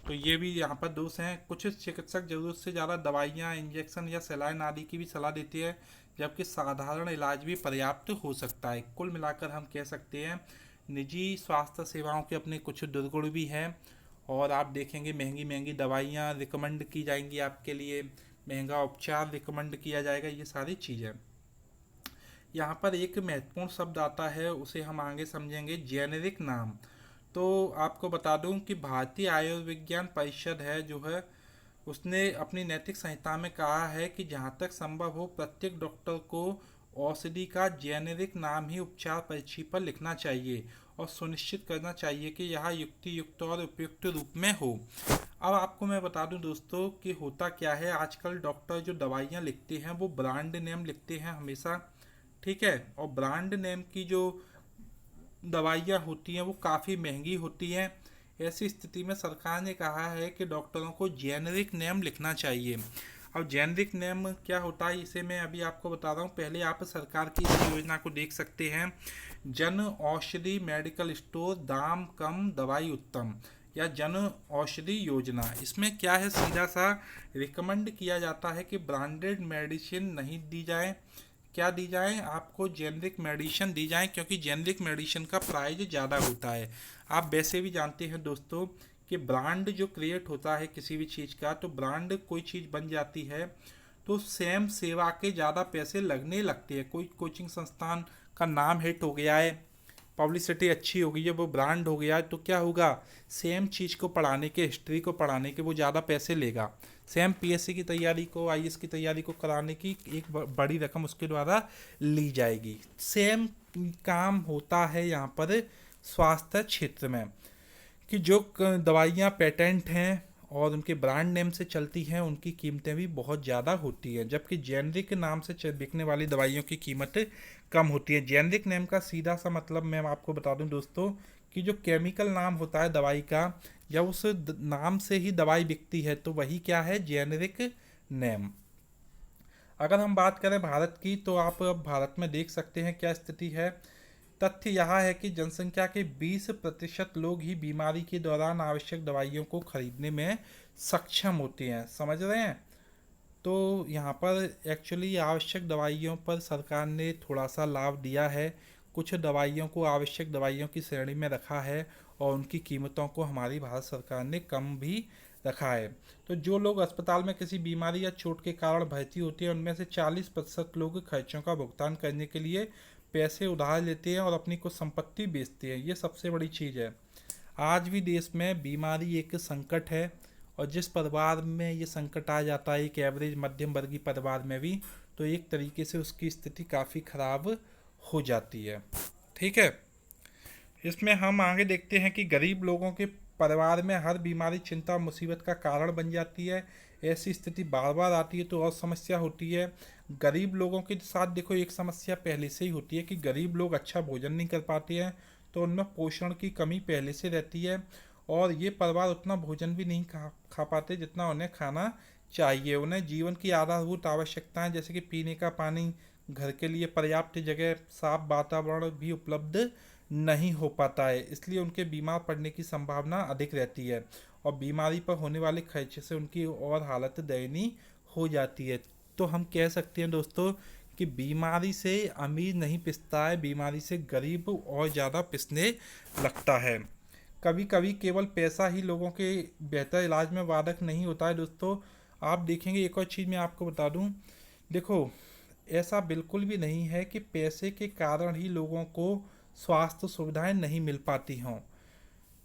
तो ये भी यहाँ पर दोष हैं। कुछ चिकित्सक ज़रूरत से ज़्यादा दवाइयाँ, इंजेक्शन या सलाइन आदि की भी सलाह देते हैं, जबकि साधारण इलाज भी पर्याप्त हो सकता है। कुल मिलाकर हम कह सकते हैं निजी स्वास्थ्य सेवाओं के अपने कुछ दुर्गुण भी हैं। और आप देखेंगे महंगी महंगी दवाइयाँ रिकमेंड की जाएंगी आपके लिए, महंगा उपचार रिकमेंड किया जाएगा, ये सारी चीज़ें। यहाँ पर एक महत्वपूर्ण शब्द आता है, उसे हम आगे समझेंगे, जेनेरिक नाम। तो आपको बता दूं कि भारतीय आयुर्विज्ञान परिषद है जो है, उसने अपनी नैतिक संहिता में कहा है कि जहाँ तक संभव हो प्रत्येक डॉक्टर को औषधि का जेनेरिक नाम ही उपचार पर्ची पर लिखना चाहिए और सुनिश्चित करना चाहिए कि यह युक्ति युक्त और उपयुक्त रूप में हो। अब आपको मैं बता दूं दोस्तों कि होता क्या है, आजकल डॉक्टर जो दवाइयाँ लिखते हैं वो ब्रांड नेम लिखते हैं हमेशा। ठीक है, और ब्रांड नेम की जो दवाइयाँ होती हैं वो काफ़ी महंगी होती हैं। ऐसी स्थिति में सरकार ने कहा है कि डॉक्टरों को जेनेरिक नेम लिखना चाहिए। अब जेनेरिक नेम क्या होता है, इसे मैं अभी आपको बता रहा हूँ। पहले आप सरकार की इस योजना को देख सकते हैं, जन औषधि मेडिकल स्टोर, दाम कम दवाई उत्तम, या जन औषधि योजना। इसमें क्या है, सीधा सा रिकमेंड किया जाता है कि ब्रांडेड मेडिसिन नहीं दी जाए। क्या दी जाए, आपको जेनरिक मेडिसिन दी जाए, क्योंकि जेनरिक मेडिसिन का प्राइस ज़्यादा होता है। आप वैसे भी जानते हैं दोस्तों कि ब्रांड जो क्रिएट होता है किसी भी चीज़ का, तो ब्रांड कोई चीज़ बन जाती है तो सेम सेवा के ज़्यादा पैसे लगने लगते हैं। कोई कोचिंग संस्थान का नाम हिट हो गया है, पब्लिसिटी अच्छी हो गई है, वो ब्रांड हो गया है, तो क्या होगा, सेम चीज़ को पढ़ाने के, हिस्ट्री को पढ़ाने के वो ज़्यादा पैसे लेगा। सेम पीएससी की तैयारी को, आईएएस की तैयारी को कराने की एक बड़ी रकम उसके द्वारा ली जाएगी। सेम काम होता है यहाँ पर स्वास्थ्य क्षेत्र में, कि जो दवाइयाँ पेटेंट हैं और उनके ब्रांड नेम से चलती हैं उनकी कीमतें भी बहुत ज़्यादा होती हैं, जबकि जेनरिक नाम से बिकने वाली दवाइयों की कीमत कम होती है। जेनरिक नेम का सीधा सा मतलब मैं आपको बता दूं दोस्तों कि जो केमिकल नाम होता है दवाई का, जब उस नाम से ही दवाई बिकती है तो वही क्या है, जेनरिक नेम। अगर हम बात करें भारत की, तो आप अब भारत में देख सकते हैं क्या स्थिति है। तथ्य यह है कि जनसंख्या के 20% लोग ही बीमारी के दौरान आवश्यक दवाइयों को खरीदने में सक्षम होते हैं। समझ रहे हैं? तो यहाँ पर एक्चुअली आवश्यक दवाइयों पर सरकार ने थोड़ा सा लाभ दिया है, कुछ दवाइयों को आवश्यक दवाइयों की श्रेणी में रखा है और उनकी कीमतों को हमारी भारत सरकार ने कम भी रखा है। तो जो लोग अस्पताल में किसी बीमारी या चोट के कारण भर्ती होते हैं उनमें से 40% लोग खर्चों का भुगतान करने के लिए पैसे उधार लेते हैं और अपनी कुछ संपत्ति बेचते हैं। ये सबसे बड़ी चीज़ है। आज भी देश में बीमारी एक संकट है, और जिस परिवार में ये संकट आ जाता है, एक एवरेज मध्यम वर्गीय परिवार में भी, तो एक तरीके से उसकी स्थिति काफ़ी ख़राब हो जाती है। ठीक है, इसमें हम आगे देखते हैं कि गरीब लोगों के परिवार में हर बीमारी चिंता मुसीबत का कारण बन जाती है। ऐसी स्थिति बार बार आती है तो और समस्या होती है। गरीब लोगों के साथ देखो एक समस्या पहले से ही होती है कि गरीब लोग अच्छा भोजन नहीं कर पाते हैं, तो उनमें पोषण की कमी पहले से रहती है, और ये परिवार उतना भोजन भी नहीं खा पाते जितना उन्हें खाना चाहिए। उन्हें जीवन की आधारभूत आवश्यकताएं जैसे कि पीने का पानी, घर के लिए पर्याप्त जगह, साफ वातावरण भी उपलब्ध नहीं हो पाता है, इसलिए उनके बीमार पड़ने की संभावना अधिक रहती है, और बीमारी पर होने वाले खर्चे से उनकी और हालत दयनीय हो जाती है। तो हम कह सकते हैं दोस्तों कि बीमारी से अमीर नहीं पिसता है, बीमारी से गरीब और ज़्यादा पिसने लगता है। कभी कभी केवल पैसा ही लोगों के बेहतर इलाज में वादक नहीं होता है दोस्तों। आप देखेंगे, एक और चीज़ मैं आपको बता दूं, देखो ऐसा बिल्कुल भी नहीं है कि पैसे के कारण ही लोगों को स्वास्थ्य सुविधाएं नहीं मिल पाती हों।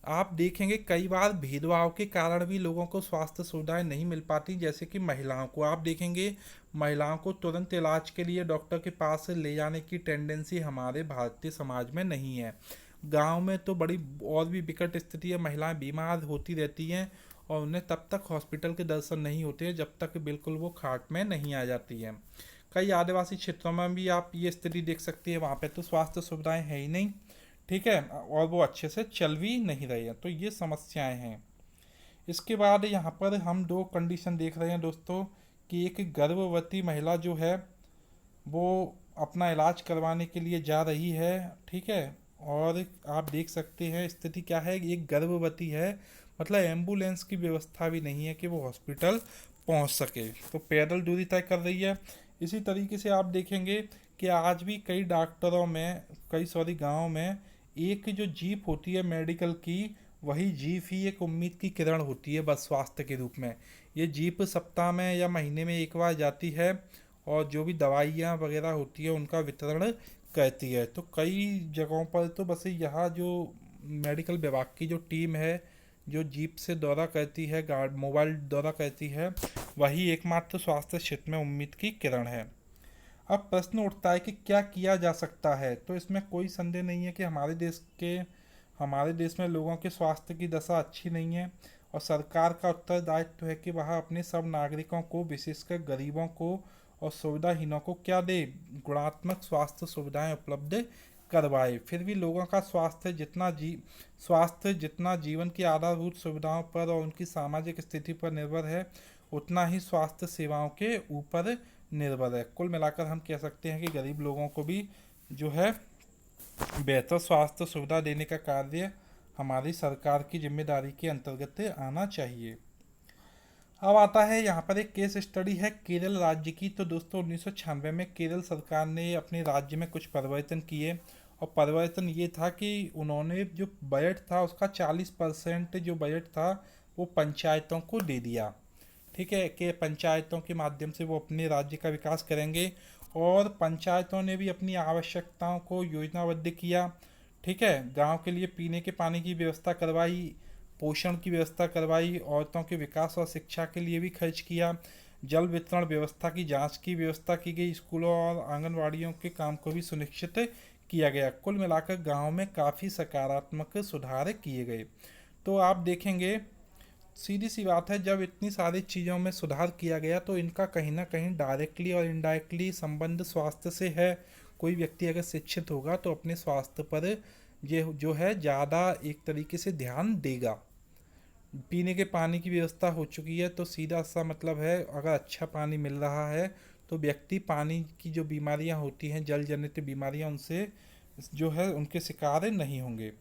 आप देखेंगे कई बार भेदभाव के कारण भी लोगों को स्वास्थ्य सुविधाएं नहीं मिल पाती, जैसे कि महिलाओं को आप देखेंगे महिलाओं को तुरंत इलाज के लिए डॉक्टर के पास ले जाने की टेंडेंसी हमारे भारतीय समाज में नहीं है। गांव में तो बड़ी और भी विकट स्थिति है, महिलाएं बीमार होती रहती हैं और उन्हें तब तक हॉस्पिटल के दर्शन नहीं होते हैं जब तक बिल्कुल वो खाट में नहीं आ जाती हैं। कई आदिवासी क्षेत्रों में भी आप ये स्थिति देख सकती है, वहाँ पे तो स्वास्थ्य सुविधाएं है ही नहीं, ठीक है, और वो अच्छे से चल भी नहीं रही है, तो ये समस्याएं हैं। इसके बाद यहाँ पर हम दो कंडीशन देख रहे हैं दोस्तों, कि एक गर्भवती महिला जो है वो अपना इलाज करवाने के लिए जा रही है, ठीक है, और आप देख सकते हैं स्थिति क्या है, एक गर्भवती है, मतलब एम्बुलेंस की व्यवस्था भी नहीं है कि वो हॉस्पिटल पहुंच सके, तो पैदल दूरी तय कर रही है। इसी तरीके से आप देखेंगे कि आज भी कई डॉक्टरों में, कई सॉरी गाँव में एक जो जीप होती है मेडिकल की, वही जीप ही एक उम्मीद की किरण होती है बस स्वास्थ्य के रूप में। ये जीप सप्ताह में या महीने में एक बार जाती है और जो भी दवाइयाँ वगैरह होती है उनका वितरण करती है। तो कई जगहों पर तो बस यहाँ जो मेडिकल विभाग की जो टीम है जो जीप से दौरा करती है, गार्ड मोबाइल दौरा करती है, वही एकमात्र स्वास्थ्य क्षेत्र में उम्मीद की किरण है। अब प्रश्न उठता है कि क्या किया जा सकता है, तो इसमें कोई संदेह नहीं है कि हमारे देश में लोगों के स्वास्थ्य की दशा अच्छी नहीं है और सरकार का उत्तरदायित्व है कि वह अपने सब नागरिकों को, विशेषकर गरीबों को और सुविधाहीनों को क्या दे, गुणात्मक स्वास्थ्य सुविधाएं उपलब्ध करवाए। फिर भी लोगों का स्वास्थ्य जितना जीवन की आधारभूत सुविधाओं पर और उनकी सामाजिक स्थिति पर निर्भर है, उतना ही स्वास्थ्य सेवाओं के ऊपर निर्भर है। कुल मिलाकर हम कह सकते हैं कि गरीब लोगों को भी जो है बेहतर स्वास्थ्य सुविधा देने का कार्य हमारी सरकार की जिम्मेदारी के अंतर्गत आना चाहिए। अब आता है यहाँ पर एक केस स्टडी है केरल राज्य की। तो दोस्तों 1996 में केरल सरकार ने अपने राज्य में कुछ परिवर्तन किए और परिवर्तन ये था कि उन्होंने जो बजट था उसका 40% जो बजट था वो पंचायतों को दे दिया, ठीक है, कि पंचायतों के माध्यम से वो अपने राज्य का विकास करेंगे और पंचायतों ने भी अपनी आवश्यकताओं को योजनाबद्ध किया, ठीक है, गांव के लिए पीने के पानी की व्यवस्था करवाई, पोषण की व्यवस्था करवाई, औरतों के विकास और शिक्षा के लिए भी खर्च किया, जल वितरण व्यवस्था की जांच की व्यवस्था की गई, स्कूलों और आंगनवाड़ियों के काम को भी सुनिश्चित किया गया। कुल मिलाकर गांव में काफ़ी सकारात्मक सुधार किए गए। तो आप देखेंगे सीधी सी बात है, जब इतनी सारी चीज़ों में सुधार किया गया तो इनका कहीं ना कहीं डायरेक्टली और इनडायरेक्टली संबंध स्वास्थ्य से है। कोई व्यक्ति अगर शिक्षित होगा तो अपने स्वास्थ्य पर ये जो है ज़्यादा एक तरीके से ध्यान देगा। पीने के पानी की व्यवस्था हो चुकी है तो सीधा सा मतलब है, अगर अच्छा पानी मिल रहा है तो व्यक्ति पानी की जो बीमारियां होती हैं, जल जनित बीमारियां, उनसे जो है उनके शिकार नहीं होंगे।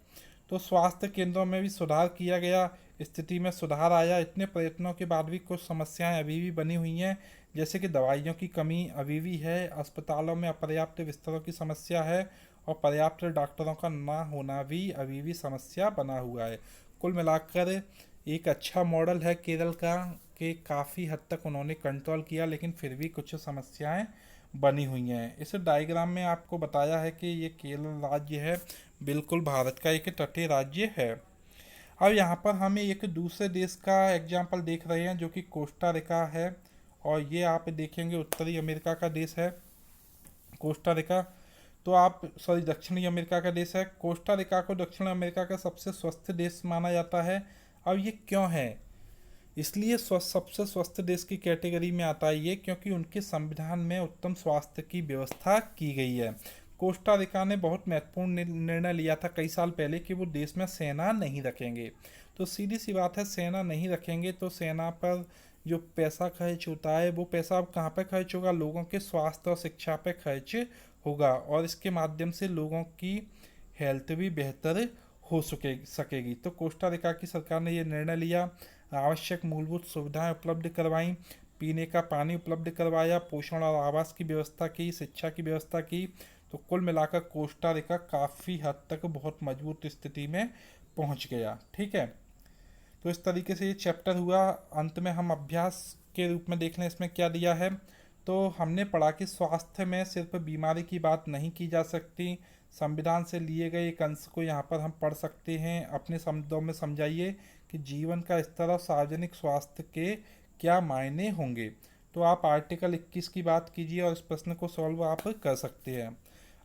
तो स्वास्थ्य केंद्रों में भी सुधार किया गया, स्थिति में सुधार आया। इतने प्रयत्नों के बाद भी कुछ समस्याएं अभी भी बनी हुई हैं, जैसे कि दवाइयों की कमी अभी भी है, अस्पतालों में अपर्याप्त बिस्तरों की समस्या है और पर्याप्त डॉक्टरों का ना होना भी अभी भी समस्या बना हुआ है। कुल मिलाकर एक अच्छा मॉडल है केरल का, कि काफ़ी हद तक उन्होंने कंट्रोल किया, लेकिन फिर भी कुछ समस्याएं बनी हुई हैं। इस डायग्राम में आपको बताया है कि ये केरल राज्य है, बिल्कुल भारत का एक तटीय राज्य है। अब यहाँ पर हम एक दूसरे देश का एग्जाम्पल देख रहे हैं जो कि कोस्टा रिका है, और ये आप देखेंगे उत्तरी अमेरिका का देश है कोस्टा रिका। तो आप सॉरी दक्षिणी अमेरिका का देश है। कोस्टा रिका को दक्षिण अमेरिका का सबसे स्वस्थ देश माना जाता है। अब ये क्यों है, इसलिए सबसे स्वस्थ देश की कैटेगरी में आता है ये, क्योंकि उनके संविधान में उत्तम स्वास्थ्य की व्यवस्था की गई है। कोस्टा रिका ने बहुत महत्वपूर्ण निर्णय लिया था कई साल पहले कि वो देश में सेना नहीं रखेंगे। तो सीधी सी बात है, सेना नहीं रखेंगे तो सेना पर जो पैसा खर्च होता है वो पैसा अब कहाँ पर खर्च होगा, लोगों के स्वास्थ्य और शिक्षा पर खर्च होगा, और इसके माध्यम से लोगों की हेल्थ भी बेहतर हो सकेगी। तो कोस्टा रिका की सरकार ने ये निर्णय लिया, आवश्यक मूलभूत सुविधाएं उपलब्ध करवाईं, पीने का पानी उपलब्ध करवाया, पोषण और आवास की व्यवस्था की, शिक्षा की व्यवस्था की। तो कुल मिलाकर कोस्टा रिका काफ़ी हद तक बहुत मजबूत स्थिति में पहुंच गया, ठीक है। तो इस तरीके से ये चैप्टर हुआ। अंत में हम अभ्यास के रूप में देख लें इसमें क्या दिया है। तो हमने पढ़ा कि स्वास्थ्य में सिर्फ बीमारी की बात नहीं की जा सकती, संविधान से लिए गए एक अंश को यहाँ पर हम पढ़ सकते हैं। अपने शब्दों में समझाइए कि जीवन का स्तर और सार्वजनिक स्वास्थ्य के क्या मायने होंगे। तो आप आर्टिकल 21 की बात कीजिए और इस प्रश्न को सॉल्व आप कर सकते हैं।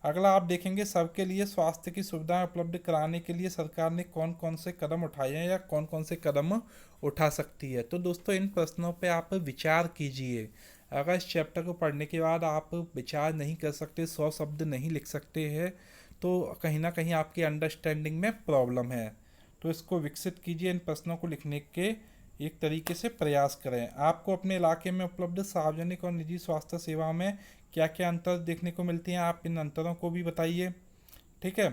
अगला आप देखेंगे, सबके लिए स्वास्थ्य की सुविधाएं उपलब्ध कराने के लिए सरकार ने कौन कौन से कदम उठाए हैं या कौन कौन से कदम उठा सकती है। तो दोस्तों इन प्रश्नों पे आप विचार कीजिए। अगर इस चैप्टर को पढ़ने के बाद आप विचार नहीं कर सकते, 100 शब्द नहीं लिख सकते हैं, तो कहीं ना कहीं आपकी अंडरस्टैंडिंग में प्रॉब्लम है। तो इसको विकसित कीजिए, इन प्रश्नों को लिखने के एक तरीके से प्रयास करें। आपको अपने इलाके में उपलब्ध सार्वजनिक और निजी स्वास्थ्य सेवाओं में क्या क्या अंतर देखने को मिलती हैं, आप इन अंतरों को भी बताइए। ठीक है।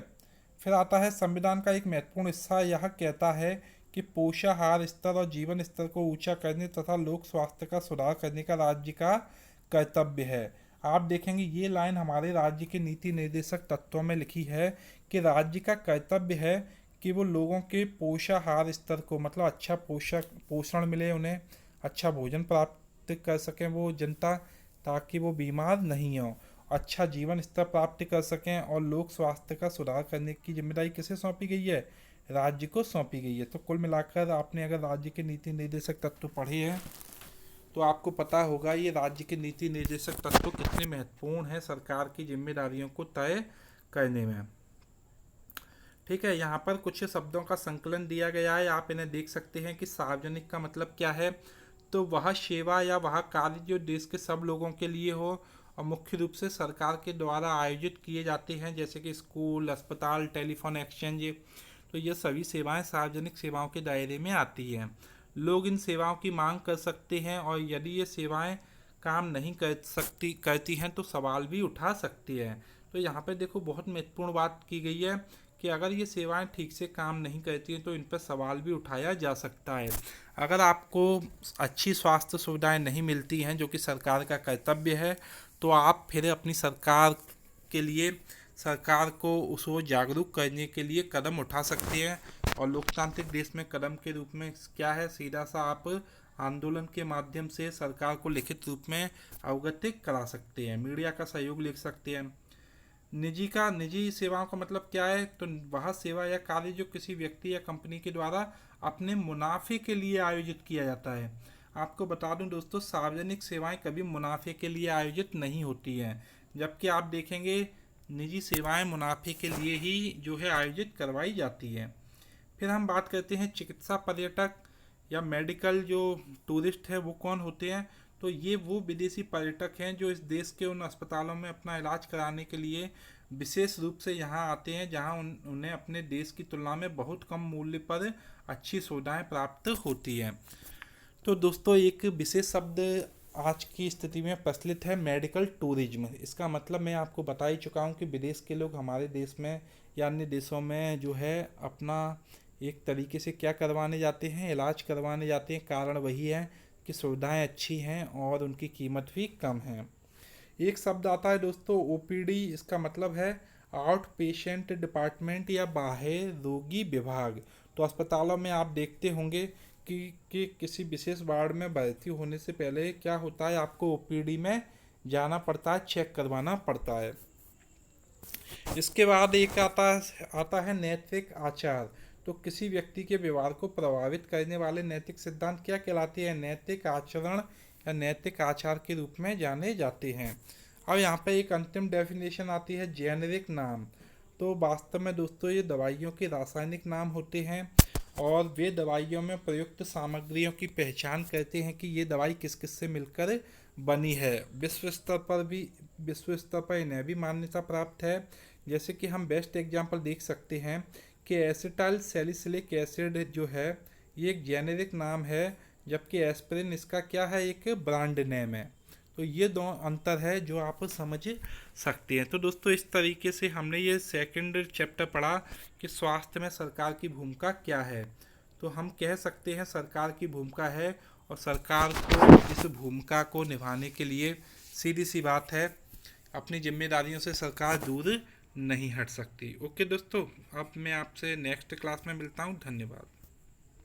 फिर आता है संविधान का एक महत्वपूर्ण हिस्सा यह कहता है कि पोषाहार स्तर और जीवन स्तर को ऊंचा करने तथा लोक स्वास्थ्य का सुधार करने का राज्य का कर्तव्य है। आप देखेंगे ये लाइन हमारे राज्य के नीति निर्देशक तत्वों में लिखी है कि राज्य का कर्तव्य है कि वो लोगों के पोषाहार स्तर को, मतलब अच्छा पोषण मिले, उन्हें अच्छा भोजन प्राप्त कर सकें वो जनता, ताकि वो बीमार नहीं हो, अच्छा जीवन स्तर प्राप्त कर सकें, और लोक स्वास्थ्य का सुधार करने की जिम्मेदारी किसे सौंपी गई है, राज्य को सौंपी गई है। तो कुल मिलाकर आपने अगर राज्य के नीति निर्देशक तत्व पढ़े हैं तो आपको पता होगा ये राज्य के नीति निर्देशक तत्व कितने महत्वपूर्ण हैं सरकार की जिम्मेदारियों को तय करने में। ठीक है, यहाँ पर कुछ शब्दों का संकलन दिया गया है, आप इन्हें देख सकते हैं कि सार्वजनिक का मतलब क्या है। तो वह सेवा या वह कार्य जो देश के सब लोगों के लिए हो और मुख्य रूप से सरकार के द्वारा आयोजित किए जाते हैं, जैसे कि स्कूल, अस्पताल, टेलीफोन एक्सचेंज, तो ये सभी सेवाएं सार्वजनिक सेवाओं के दायरे में आती हैं। लोग इन सेवाओं की मांग कर सकते हैं और यदि ये सेवाएं काम नहीं करती हैं तो सवाल भी उठा सकती हैं। तो यहाँ पे देखो बहुत महत्वपूर्ण बात की गई है कि अगर ये सेवाएं ठीक से काम नहीं करती हैं तो इन पर सवाल भी उठाया जा सकता है। अगर आपको अच्छी स्वास्थ्य सुविधाएं नहीं मिलती हैं, जो कि सरकार का कर्तव्य है, तो आप फिर अपनी सरकार के लिए, सरकार को उसको जागरूक करने के लिए कदम उठा सकते हैं। और लोकतांत्रिक देश में कदम के रूप में क्या है, सीधा सा आप आंदोलन के माध्यम से सरकार को लिखित रूप में अवगत करा सकते हैं, मीडिया का सहयोग ले सकते हैं। निजी सेवाओं का मतलब क्या है, तो वह सेवा या कार्य जो किसी व्यक्ति या कंपनी के द्वारा अपने मुनाफे के लिए आयोजित किया जाता है। आपको बता दूं दोस्तों, सार्वजनिक सेवाएं कभी मुनाफे के लिए आयोजित नहीं होती हैं, जबकि आप देखेंगे निजी सेवाएं मुनाफे के लिए ही जो है आयोजित करवाई जाती हैं। फिर हम बात करते हैं चिकित्सा पर्यटक या मेडिकल जो टूरिस्ट है वो कौन होते हैं। तो ये वो विदेशी पर्यटक हैं जो इस देश के उन अस्पतालों में अपना इलाज कराने के लिए विशेष रूप से यहाँ आते हैं, जहाँ उन्हें अपने देश की तुलना में बहुत कम मूल्य पर अच्छी सुविधाएं प्राप्त होती हैं। तो दोस्तों एक विशेष शब्द आज की स्थिति में प्रचलित है, मेडिकल टूरिज्म। इसका मतलब मैं आपको बता ही चुका हूँ कि विदेश के लोग हमारे देश में या अन्य देशों में जो है अपना एक तरीके से क्या करवाने जाते हैं, इलाज करवाने जाते हैं। कारण वही है कि सुविधाएं अच्छी हैं और उनकी कीमत भी कम है। एक शब्द आता है दोस्तों ओपीडी, इसका मतलब है आउट पेशेंट डिपार्टमेंट या बाह्य रोगी विभाग। तो अस्पतालों में आप देखते होंगे कि किसी विशेष वार्ड में भर्ती होने से पहले क्या होता है, आपको ओपीडी में जाना पड़ता है, चेक करवाना पड़ता है। इसके बाद एक आता है नैतिक आचार। तो किसी व्यक्ति के व्यवहार को प्रभावित करने वाले नैतिक सिद्धांत क्या कहलाते हैं, नैतिक आचरण या नैतिक आचार के रूप में जाने जाते हैं। अब यहाँ पे एक अंतिम डेफिनेशन आती है जेनेरिक नाम। तो वास्तव में दोस्तों ये दवाइयों के रासायनिक नाम होते हैं और वे दवाइयों में प्रयुक्त सामग्रियों की पहचान करते हैं कि ये दवाई किस किस से मिलकर बनी है। विश्व स्तर पर इन्हें भी मान्यता प्राप्त है। जैसे कि हम बेस्ट एग्जांपल देख सकते हैं कि एसिटाइल सैलिसिलिक एसिड जो है ये एक जेनेरिक नाम है, जबकि एस्पिरिन इसका क्या है, एक ब्रांड नेम है। तो ये दो अंतर है जो आप समझ सकते हैं। तो दोस्तों इस तरीके से हमने ये सेकंड चैप्टर पढ़ा कि स्वास्थ्य में सरकार की भूमिका क्या है। तो हम कह सकते हैं सरकार की भूमिका है और सरकार को इस भूमिका को निभाने के लिए सीधी सी बात है, अपनी जिम्मेदारियों से सरकार दूर नहीं हट सकती। ओके दोस्तों, अब मैं आपसे नेक्स्ट क्लास में मिलता हूँ। धन्यवाद।